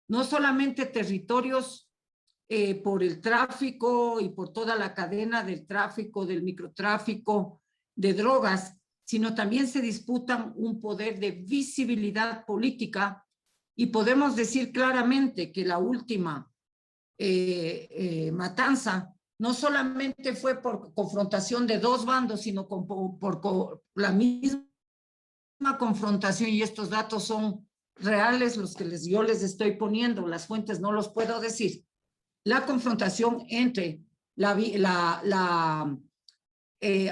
S8: no solamente territorios por el tráfico y por toda la cadena del tráfico, del microtráfico, de drogas, sino también se disputan un poder de visibilidad política, y podemos decir claramente que la última matanza no solamente fue por confrontación de dos bandos, sino por la misma confrontación, y estos datos son reales, los que yo les estoy poniendo, las fuentes no los puedo decir, la confrontación entre la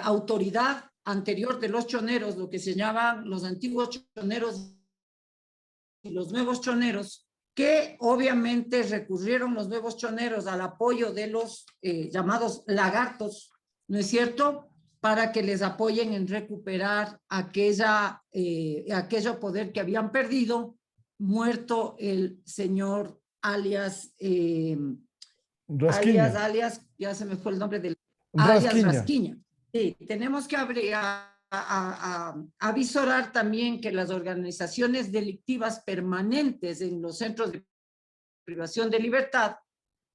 S8: autoridad anterior de los choneros, lo que se llamaban los antiguos choneros y los nuevos choneros, que obviamente recurrieron los nuevos choneros al apoyo de los llamados lagartos, ¿no es cierto?, para que les apoyen en recuperar aquello poder que habían perdido, muerto el señor alias, ya se me fue el nombre del alias Rasquiña. Sí, tenemos que avisorar también que las organizaciones delictivas permanentes en los centros de privación de libertad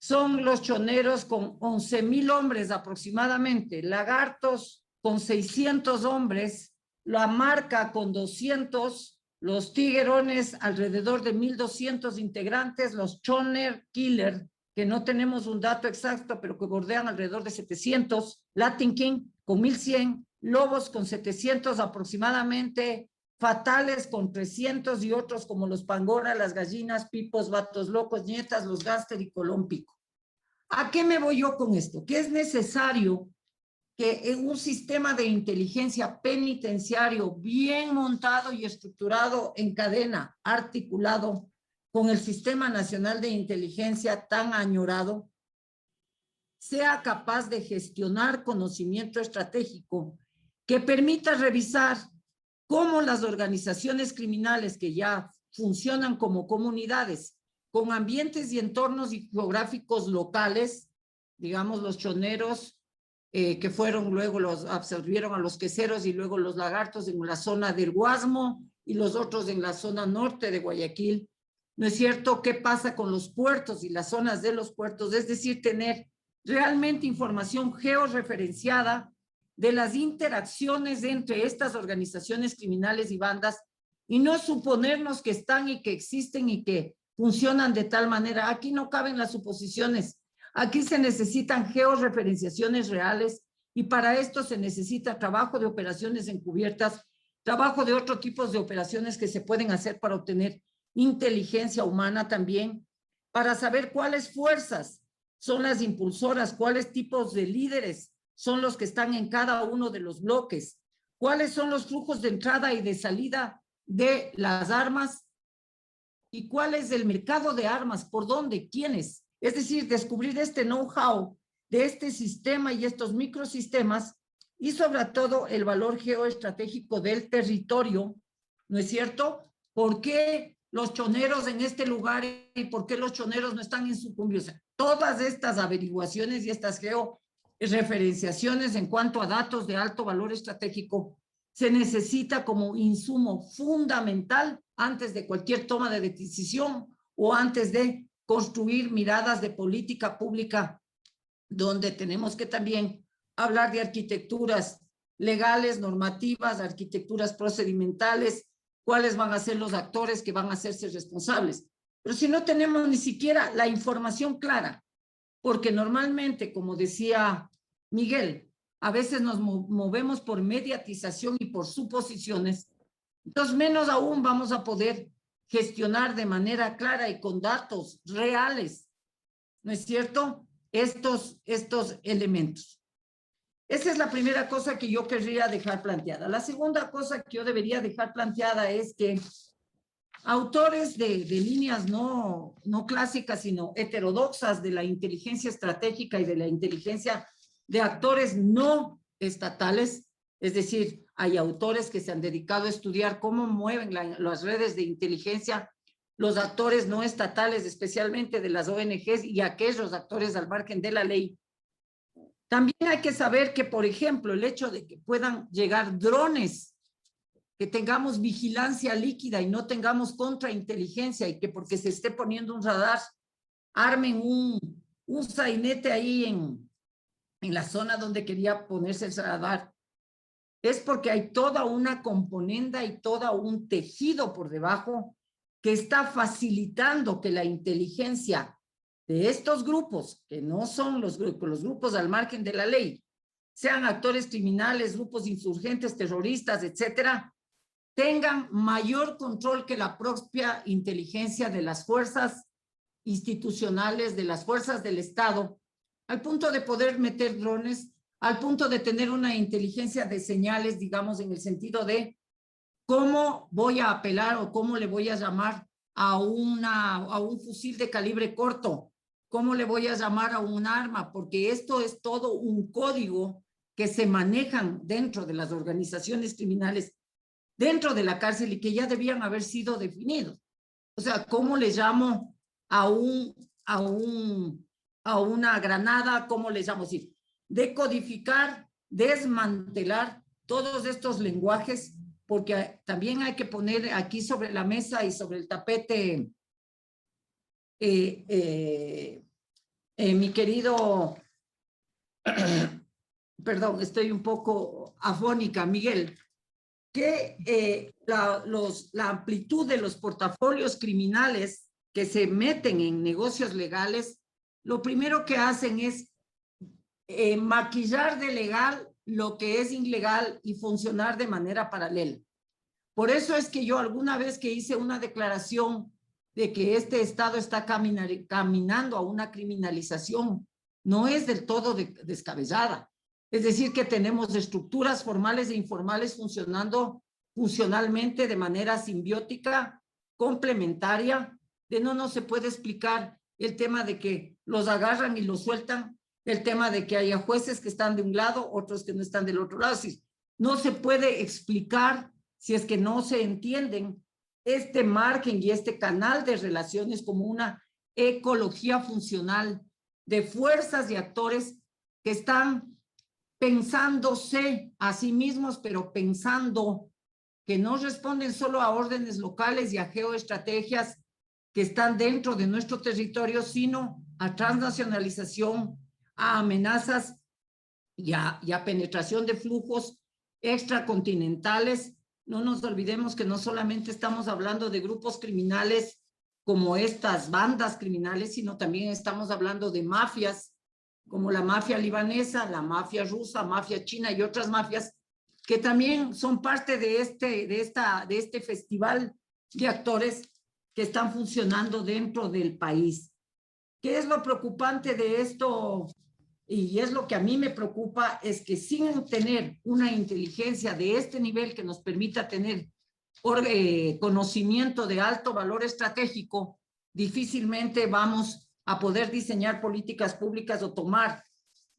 S8: son los choneros con 11,000 hombres aproximadamente, lagartos con 600 hombres, la marca con 200, los tiguerones alrededor de 1,200 integrantes, los choner killer, que no tenemos un dato exacto, pero que bordean alrededor de 700, Latin King con 1,100, lobos con 700 aproximadamente, fatales con 300 y otros como los pangora, las gallinas, pipos, vatos locos, nietas, los gáster y colómpico. ¿A qué me voy yo con esto? Que es necesario que en un sistema de inteligencia penitenciario bien montado y estructurado en cadena, articulado con el Sistema Nacional de Inteligencia tan añorado, sea capaz de gestionar conocimiento estratégico que permita revisar cómo las organizaciones criminales que ya funcionan como comunidades, con ambientes y entornos geográficos locales, digamos los choneros, que fueron luego absorbieron a los queseros y luego los lagartos en la zona del Guasmo y los otros en la zona norte de Guayaquil, ¿no es cierto? ¿Qué pasa con los puertos y las zonas de los puertos? Es decir, tener realmente información georreferenciada de las interacciones entre estas organizaciones criminales y bandas, y no suponernos que están y que existen y que funcionan de tal manera. Aquí no caben las suposiciones. Aquí se necesitan georreferenciaciones reales, y para esto se necesita trabajo de operaciones encubiertas, trabajo de otro tipo de operaciones que se pueden hacer para obtener inteligencia humana también, para saber cuáles fuerzas son las impulsoras, cuáles tipos de líderes son los que están en cada uno de los bloques, cuáles son los flujos de entrada y de salida de las armas, y cuál es el mercado de armas, por dónde, quiénes. Es decir, descubrir este know-how de este sistema y estos microsistemas, y sobre todo el valor geoestratégico del territorio, ¿no es cierto? ¿Por qué los choneros en este lugar y por qué los choneros no están en Sucumbio? O sea, todas estas averiguaciones y estas georreferenciaciones en cuanto a datos de alto valor estratégico se necesita como insumo fundamental antes de cualquier toma de decisión o antes de construir miradas de política pública, donde tenemos que también hablar de arquitecturas legales, normativas, arquitecturas procedimentales, cuáles van a ser los actores que van a hacerse responsables. Pero si no tenemos ni siquiera la información clara, porque normalmente, como decía Miguel, a veces nos movemos por mediatización y por suposiciones, entonces menos aún vamos a poder gestionar de manera clara y con datos reales, ¿no es cierto?, estos elementos. Esa es la primera cosa que yo querría dejar planteada. La segunda cosa que yo debería dejar planteada es que autores de líneas no clásicas, sino heterodoxas de la inteligencia estratégica y de la inteligencia de actores no estatales, es decir, hay autores que se han dedicado a estudiar cómo mueven las redes de inteligencia, los actores no estatales, especialmente de las ONGs y aquellos actores al margen de la ley. También hay que saber que, por ejemplo, el hecho de que puedan llegar drones, que tengamos vigilancia líquida y no tengamos contrainteligencia, y que porque se esté poniendo un radar, armen un sainete ahí en la zona donde quería ponerse el radar, es porque hay toda una componenda y todo un tejido por debajo que está facilitando que la inteligencia de estos grupos, que no son los grupos al margen de la ley, sean actores criminales, grupos insurgentes, terroristas, etcétera, tengan mayor control que la propia inteligencia de las fuerzas institucionales, de las fuerzas del Estado, al punto de poder meter drones, al punto de tener una inteligencia de señales, digamos, en el sentido de cómo voy a apelar o cómo le voy a llamar a un fusil de calibre corto, cómo le voy a llamar a un arma, porque esto es todo un código que se manejan dentro de las organizaciones criminales, dentro de la cárcel, y que ya debían haber sido definidos. O sea, ¿cómo le llamo a una granada? ¿Cómo le llamo? Sí, decodificar, desmantelar todos estos lenguajes, porque también hay que poner aquí sobre la mesa y sobre el tapete, mi querido, perdón, estoy un poco afónica, Miguel, que la amplitud de los portafolios criminales que se meten en negocios legales, lo primero que hacen es maquillar de legal lo que es ilegal y funcionar de manera paralela. Por eso es que yo alguna vez que hice una declaración de que este Estado está caminando a una criminalización, no es del todo descabellada. Es decir, que tenemos estructuras formales e informales funcionando funcionalmente de manera simbiótica, complementaria, de no se puede explicar el tema de que los agarran y los sueltan, el tema de que haya jueces que están de un lado, otros que no están del otro lado. No se puede explicar si es que no se entienden este margen y este canal de relaciones como una ecología funcional de fuerzas y actores que están pensándose a sí mismos, pero pensando que no responden solo a órdenes locales y a geoestrategias que están dentro de nuestro territorio, sino a transnacionalización, a amenazas y a penetración de flujos extracontinentales. No nos olvidemos que no solamente estamos hablando de grupos criminales como estas bandas criminales, sino también estamos hablando de mafias, como la mafia libanesa, la mafia rusa, mafia china y otras mafias que también son parte de este festival de actores que están funcionando dentro del país. ¿Qué es lo preocupante de esto? Y es lo que a mí me preocupa, es que sin tener una inteligencia de este nivel que nos permita tener conocimiento de alto valor estratégico, difícilmente vamos a poder diseñar políticas públicas o tomar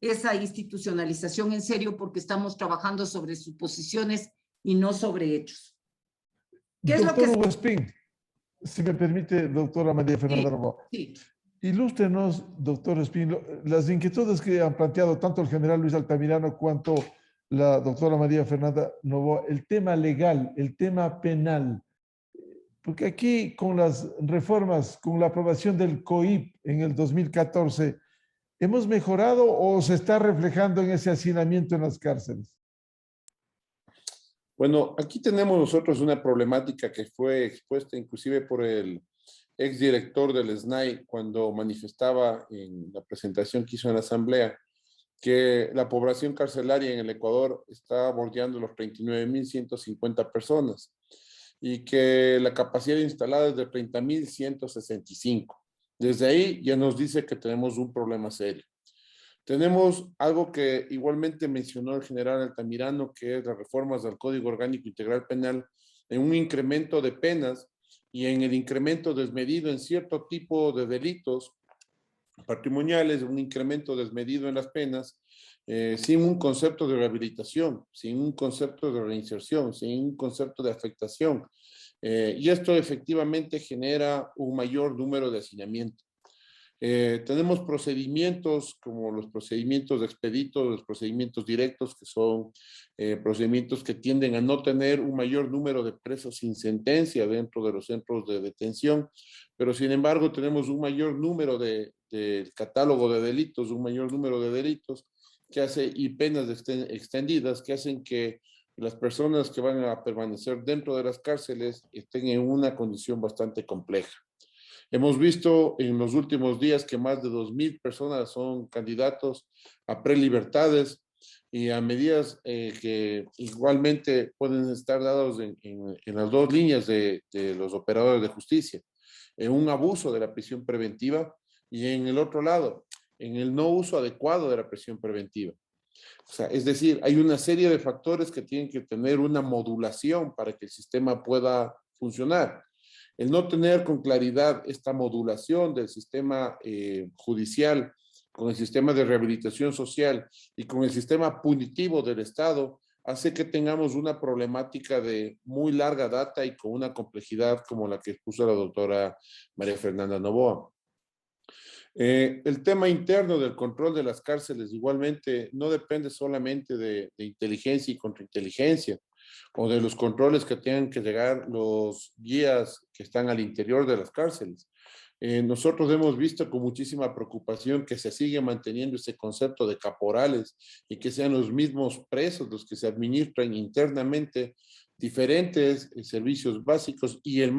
S8: esa institucionalización en serio, porque estamos trabajando sobre suposiciones y no sobre hechos. ¿Qué es lo que
S6: Hugo Espín, si me permite, doctora María Fernanda Novoa.
S8: Sí.
S6: Ilústrenos, doctor Espín, las inquietudes que han planteado tanto el general Luis Altamirano cuanto la doctora María Fernanda Novoa, el tema legal, el tema penal. Porque aquí con las reformas, con la aprobación del COIP en el 2014, ¿hemos mejorado o se está reflejando en ese hacinamiento en las cárceles?
S9: Bueno, aquí tenemos nosotros una problemática que fue expuesta inclusive por el exdirector del SNAI cuando manifestaba en la presentación que hizo en la Asamblea que la población carcelaria en el Ecuador está bordeando los 39.150 personas y que la capacidad instalada es de 30.165. Desde ahí ya nos dice que tenemos un problema serio. Tenemos algo que igualmente mencionó el general Altamirano, que es las reformas al Código Orgánico Integral Penal, en un incremento de penas y en el incremento desmedido en cierto tipo de delitos patrimoniales, un incremento desmedido en las penas, sin un concepto de rehabilitación, sin un concepto de reinserción, sin un concepto de afectación. Y esto efectivamente genera un mayor número de hacinamiento. Tenemos procedimientos como los procedimientos de expedito, los procedimientos directos, que son procedimientos que tienden a no tener un mayor número de presos sin sentencia dentro de los centros de detención, pero sin embargo tenemos un mayor número del catálogo de delitos, un mayor número de delitos que hace, y penas extendidas que hacen que las personas que van a permanecer dentro de las cárceles estén en una condición bastante compleja. Hemos visto en los últimos días que más de 2.000 personas son candidatos a prelibertades y a medidas que igualmente pueden estar dados en las dos líneas de los operadores de justicia, en un abuso de la prisión preventiva y en el otro lado, en el no uso adecuado de la prisión preventiva. O sea, es decir, hay una serie de factores que tienen que tener una modulación para que el sistema pueda funcionar. El no tener con claridad esta modulación del sistema judicial con el sistema de rehabilitación social y con el sistema punitivo del Estado hace que tengamos una problemática de muy larga data y con una complejidad como la que expuso la doctora María Fernanda Novoa. El tema interno del control de las cárceles igualmente no depende solamente de inteligencia y contrainteligencia o de los controles que tengan que llegar los guías que están al interior de las cárceles. Nosotros hemos visto con muchísima preocupación que se sigue manteniendo ese concepto de caporales y que sean los mismos presos los que se administran internamente diferentes servicios básicos y el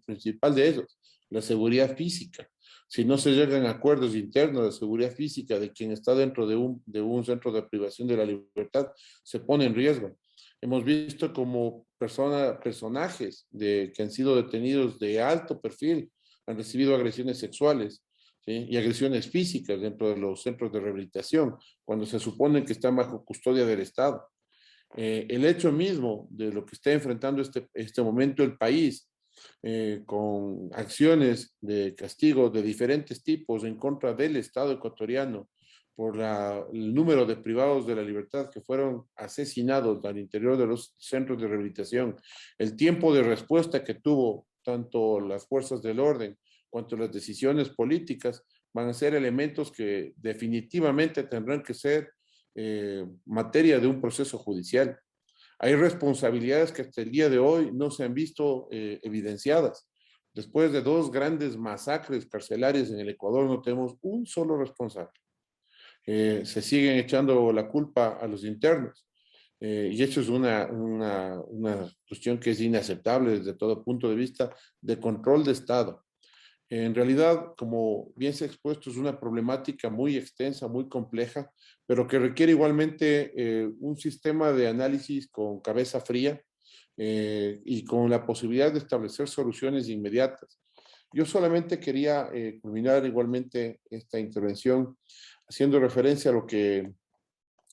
S9: principal de ellos, la seguridad física. Si no se llegan a acuerdos internos de seguridad física de quien está dentro de un centro de privación de la libertad, se pone en riesgo. Hemos visto como personajes que han sido detenidos de alto perfil, han recibido agresiones sexuales, ¿sí? Y agresiones físicas dentro de los centros de rehabilitación, cuando se supone que están bajo custodia del Estado. El hecho mismo de lo que está enfrentando este momento el país, con acciones de castigo de diferentes tipos en contra del Estado ecuatoriano por el número de privados de la libertad que fueron asesinados al interior de los centros de rehabilitación, el tiempo de respuesta que tuvo tanto las fuerzas del orden cuanto las decisiones políticas, van a ser elementos que definitivamente tendrán que ser materia de un proceso judicial. Hay responsabilidades que hasta el día de hoy no se han visto evidenciadas. Después de 2 grandes masacres carcelarias en el Ecuador, no tenemos un solo responsable. Se siguen echando la culpa a los internos. Y eso es una cuestión que es inaceptable desde todo punto de vista de control de Estado. En realidad, como bien se ha expuesto, es una problemática muy extensa, muy compleja, pero que requiere igualmente un sistema de análisis con cabeza fría y con la posibilidad de establecer soluciones inmediatas. Yo solamente quería culminar igualmente esta intervención haciendo referencia a lo que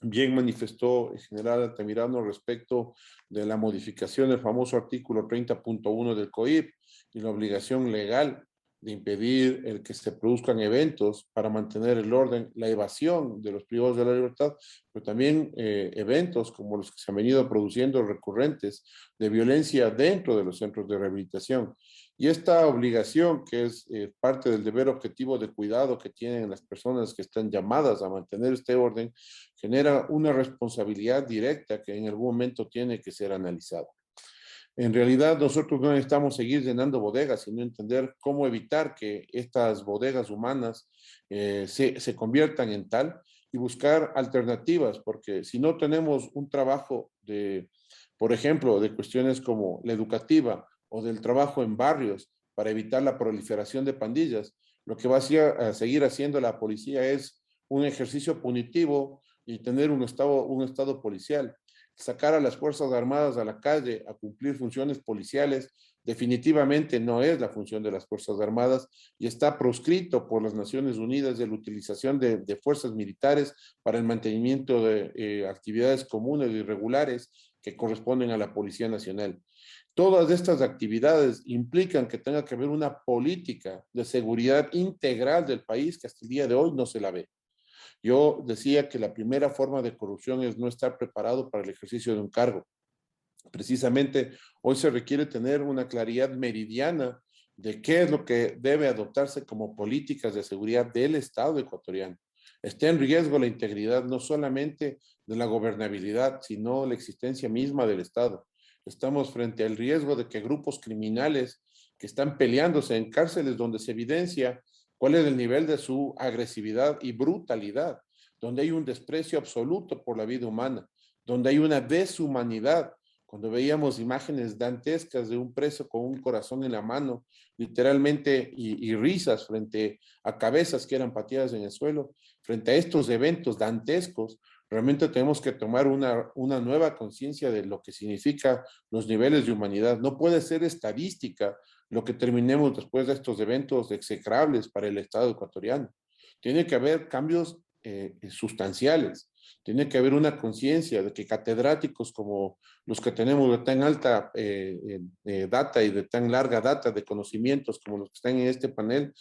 S9: bien manifestó el general Altamirano respecto de la modificación del famoso artículo 30.1 del COIP y la obligación legal de impedir el que se produzcan eventos para mantener el orden, la evasión de los privados de la libertad, pero también eventos como los que se han venido produciendo recurrentes de violencia dentro de los centros de rehabilitación. Y esta obligación, que es parte del deber objetivo de cuidado que tienen las personas que están llamadas a mantener este orden, genera una responsabilidad directa que en algún momento tiene que ser analizada. En realidad nosotros no necesitamos seguir llenando bodegas, sino entender cómo evitar que estas bodegas humanas se conviertan en tal y buscar alternativas, porque si no tenemos un trabajo de por ejemplo, de cuestiones como la educativa o del trabajo en barrios para evitar la proliferación de pandillas, lo que va a seguir haciendo la policía es un ejercicio punitivo y tener un estado policial. Sacar a las Fuerzas Armadas a la calle a cumplir funciones policiales definitivamente no es la función de las Fuerzas Armadas y está proscrito por las Naciones Unidas de la utilización de fuerzas militares para el mantenimiento de actividades comunes y regulares que corresponden a la Policía Nacional. Todas estas actividades implican que tenga que haber una política de seguridad integral del país que hasta el día de hoy no se la ve. Yo decía que la primera forma de corrupción es no estar preparado para el ejercicio de un cargo. Precisamente hoy se requiere tener una claridad meridiana de qué es lo que debe adoptarse como políticas de seguridad del Estado ecuatoriano. Está en riesgo la integridad no solamente de la gobernabilidad, sino la existencia misma del Estado. Estamos frente al riesgo de que grupos criminales que están peleándose en cárceles donde se evidencia cuál es el nivel de su agresividad y brutalidad, donde hay un desprecio absoluto por la vida humana, donde hay una deshumanidad. Cuando veíamos imágenes dantescas de un preso con un corazón en la mano, literalmente, y risas frente a cabezas que eran pateadas en el suelo, frente a estos eventos dantescos, realmente tenemos que tomar una nueva conciencia de lo que significa los niveles de humanidad. No puede ser estadística lo que terminemos después de estos eventos execrables para el Estado ecuatoriano. Tiene que haber cambios sustanciales. Tiene que haber una conciencia de que catedráticos como los que tenemos de tan alta data y de tan larga data de conocimientos como los que están en este panel,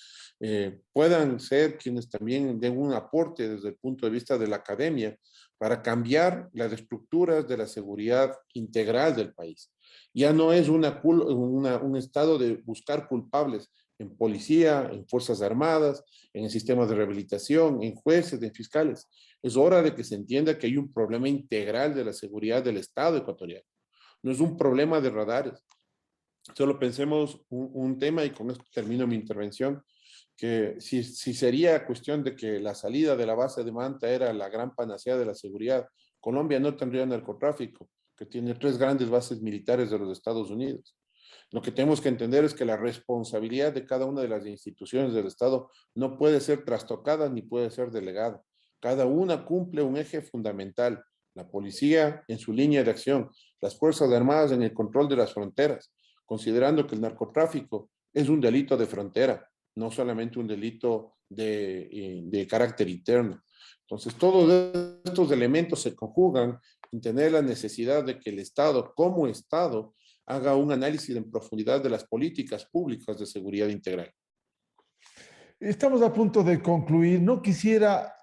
S9: puedan ser quienes también den un aporte desde el punto de vista de la academia para cambiar las estructuras de la seguridad integral del país. Ya no es un estado de buscar culpables en policía, en fuerzas armadas, en el sistema de rehabilitación, en jueces, en fiscales. Es hora de que se entienda que hay un problema integral de la seguridad del Estado ecuatoriano. No es un problema de radares. Solo pensemos un tema, y con esto termino mi intervención, que si sería cuestión de que la salida de la base de Manta era la gran panacea de la seguridad, Colombia no tendría narcotráfico, que tiene 3 grandes bases militares de los Estados Unidos. Lo que tenemos que entender es que la responsabilidad de cada una de las instituciones del Estado no puede ser trastocada ni puede ser delegada. Cada una cumple un eje fundamental. La policía en su línea de acción, las Fuerzas Armadas en el control de las fronteras, considerando que el narcotráfico es un delito de frontera, no solamente un delito de carácter interno. Entonces, todos estos elementos se conjugan en tener la necesidad de que el Estado, como Estado, haga un análisis en profundidad de las políticas públicas de seguridad integral.
S6: Estamos a punto de concluir. No quisiera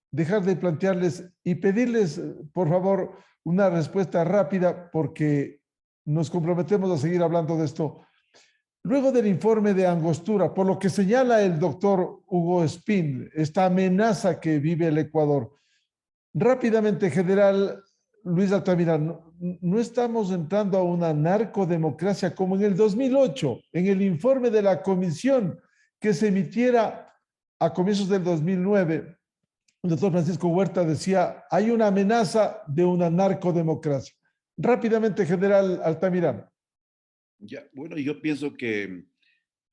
S6: dejar de plantearles y pedirles, por favor, una respuesta rápida porque nos comprometemos a seguir hablando de esto. Luego del informe de Angostura, por lo que señala el doctor Hugo Espín, esta amenaza que vive el Ecuador, rápidamente, general Luis Altamirano, no estamos entrando a una narcodemocracia como en el 2008, en el informe de la comisión que se emitiera a comienzos del 2009. El doctor Francisco Huerta decía, hay una amenaza de una narcodemocracia. Rápidamente, general Altamirano.
S7: Ya, bueno, yo pienso que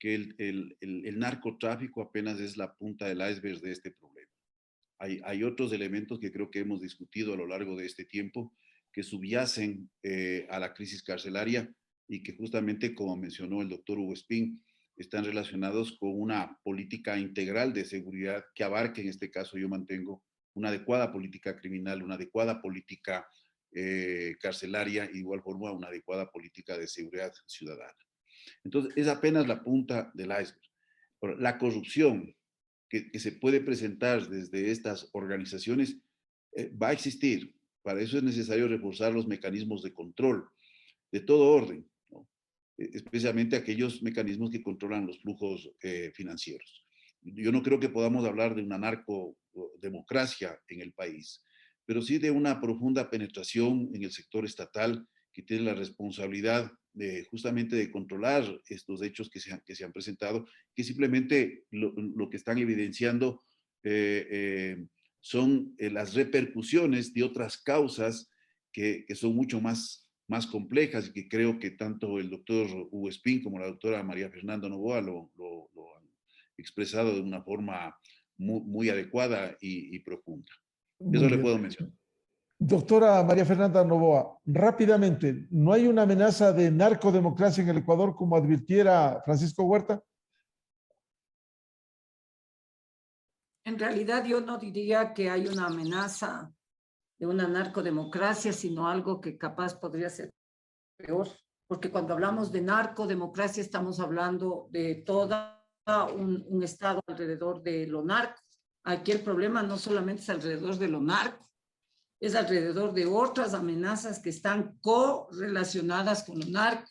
S7: el narcotráfico apenas es la punta del iceberg de este problema. Hay otros elementos que creo que hemos discutido a lo largo de este tiempo que subyacen a la crisis carcelaria y que justamente, como mencionó el doctor Hugo Espín, están relacionados con una política integral de seguridad que abarque, en este caso yo mantengo, una adecuada política criminal, una adecuada política carcelaria y de igual forma una adecuada política de seguridad ciudadana. Entonces, es apenas la punta del iceberg. La corrupción que se puede presentar desde estas organizaciones va a existir. Para eso es necesario reforzar los mecanismos de control de todo orden, ¿no? Especialmente aquellos mecanismos que controlan los flujos financieros. Yo no creo que podamos hablar de una narcodemocracia en el país, pero sí de una profunda penetración en el sector estatal que tiene la responsabilidad justamente de controlar estos hechos que se han presentado, que simplemente lo que están evidenciando son las repercusiones de otras causas que son mucho más más complejas y que creo que tanto el doctor Hugo Espín como la doctora María Fernanda Noboa lo han expresado de una forma muy adecuada y profunda. Eso le puedo mencionar.
S6: Doctora María Fernanda Noboa, rápidamente, ¿no hay una amenaza de narcodemocracia en el Ecuador como advirtiera Francisco Huerta?
S8: En realidad yo no diría que hay una amenaza de una narcodemocracia, sino algo que capaz podría ser peor, porque cuando hablamos de narcodemocracia estamos hablando de todo un estado alrededor de lo narco. Aquí el problema no solamente es alrededor de lo narco, es alrededor de otras amenazas que están correlacionadas con lo narco.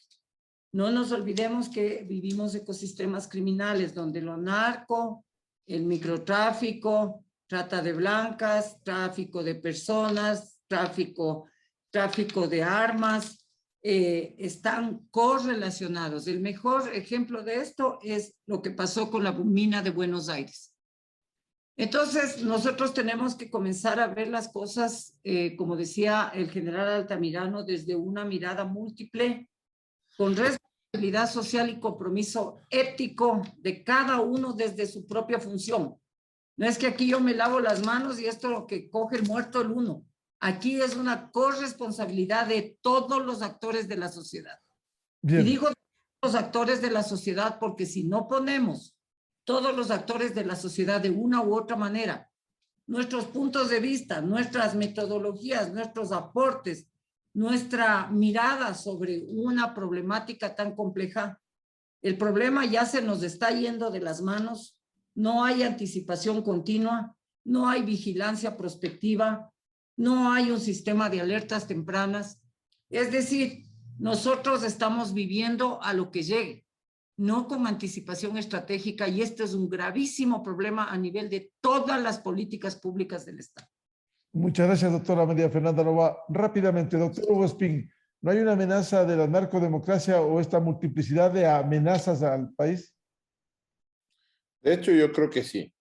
S8: No nos olvidemos que vivimos ecosistemas criminales donde lo narco, el microtráfico, trata de blancas, tráfico de personas, tráfico de armas, están correlacionados. El mejor ejemplo de esto es lo que pasó con la mina de Buenos Aires. Entonces, nosotros tenemos que comenzar a ver las cosas, como decía el general Altamirano, desde una mirada múltiple, con responsabilidad social y compromiso ético de cada uno desde su propia función. No es que aquí yo me lavo las manos y esto lo que coge el muerto el uno. Aquí es una corresponsabilidad de todos los actores de la sociedad. Bien. Y digo los actores de la sociedad porque si no ponemos todos los actores de la sociedad de una u otra manera, nuestros puntos de vista, nuestras metodologías, nuestros aportes, nuestra mirada sobre una problemática tan compleja, el problema ya se nos está yendo de las manos. No hay anticipación continua, no hay vigilancia prospectiva, no hay un sistema de alertas tempranas. Es decir, nosotros estamos viviendo a lo que llegue, no con anticipación estratégica, y este es un gravísimo problema a nivel de todas las políticas públicas del Estado.
S6: Muchas gracias, doctora María Fernanda Noboa. Rápidamente, doctor Hugo Espín, ¿no hay una amenaza de la narcodemocracia o esta multiplicidad de amenazas al país?
S9: De hecho, yo creo que sí.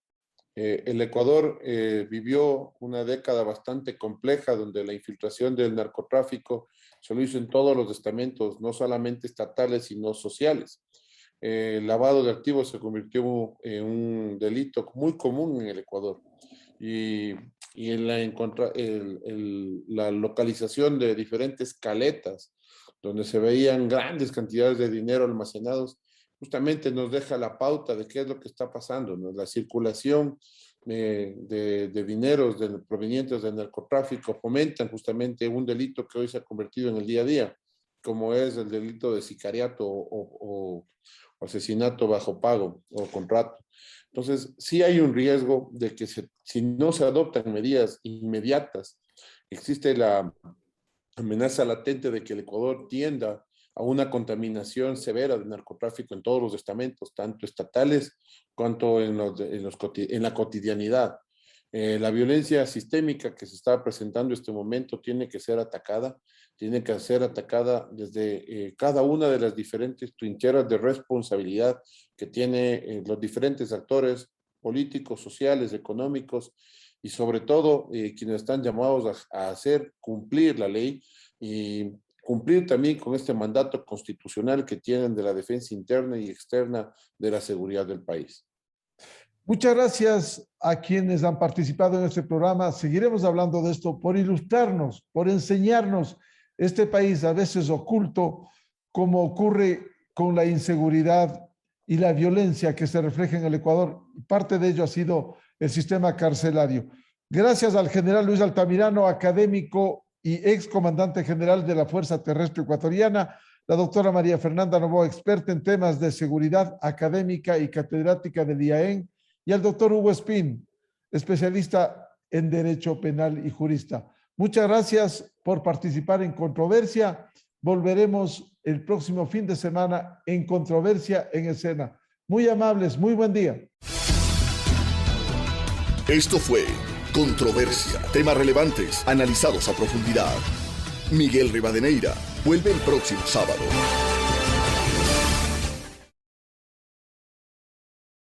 S9: El Ecuador vivió una década bastante compleja donde la infiltración del narcotráfico se lo hizo en todos los estamentos, no solamente estatales, sino sociales. El lavado de activos se convirtió en un delito muy común en el Ecuador. Y en la localización de diferentes caletas, donde se veían grandes cantidades de dinero almacenados, justamente nos deja la pauta de qué es lo que está pasando, ¿no? La circulación de dineros provenientes del narcotráfico fomentan justamente un delito que hoy se ha convertido en el día a día, como es el delito de sicariato o asesinato bajo pago o contrato. Entonces, sí hay un riesgo de que si no se adoptan medidas inmediatas, existe la amenaza latente de que el Ecuador tienda a una contaminación severa de narcotráfico en todos los estamentos, tanto estatales cuanto en la cotidianidad. La violencia sistémica que se está presentando en este momento tiene que ser atacada desde cada una de las diferentes trincheras de responsabilidad que tienen los diferentes actores políticos, sociales, económicos y sobre todo quienes están llamados a hacer cumplir la ley y cumplir también con este mandato constitucional que tienen de la defensa interna y externa de la seguridad del país.
S6: Muchas gracias a quienes han participado en este programa. Seguiremos hablando de esto por ilustrarnos, por enseñarnos este país a veces oculto, como ocurre con la inseguridad y la violencia que se refleja en el Ecuador. Parte de ello ha sido el sistema carcelario. Gracias al general Luis Altamirano, académico y ex comandante general de la Fuerza Terrestre Ecuatoriana, la doctora María Fernanda Noboa, experta en temas de seguridad académica y catedrática del IAEN, y al doctor Hugo Espín, especialista en Derecho Penal y jurista. Muchas gracias por participar en Controversia. Volveremos el próximo fin de semana en Controversia en Escena. Muy amables, muy buen día.
S1: Esto fue Controversia, temas relevantes analizados a profundidad. Miguel Rivadeneira vuelve el próximo sábado.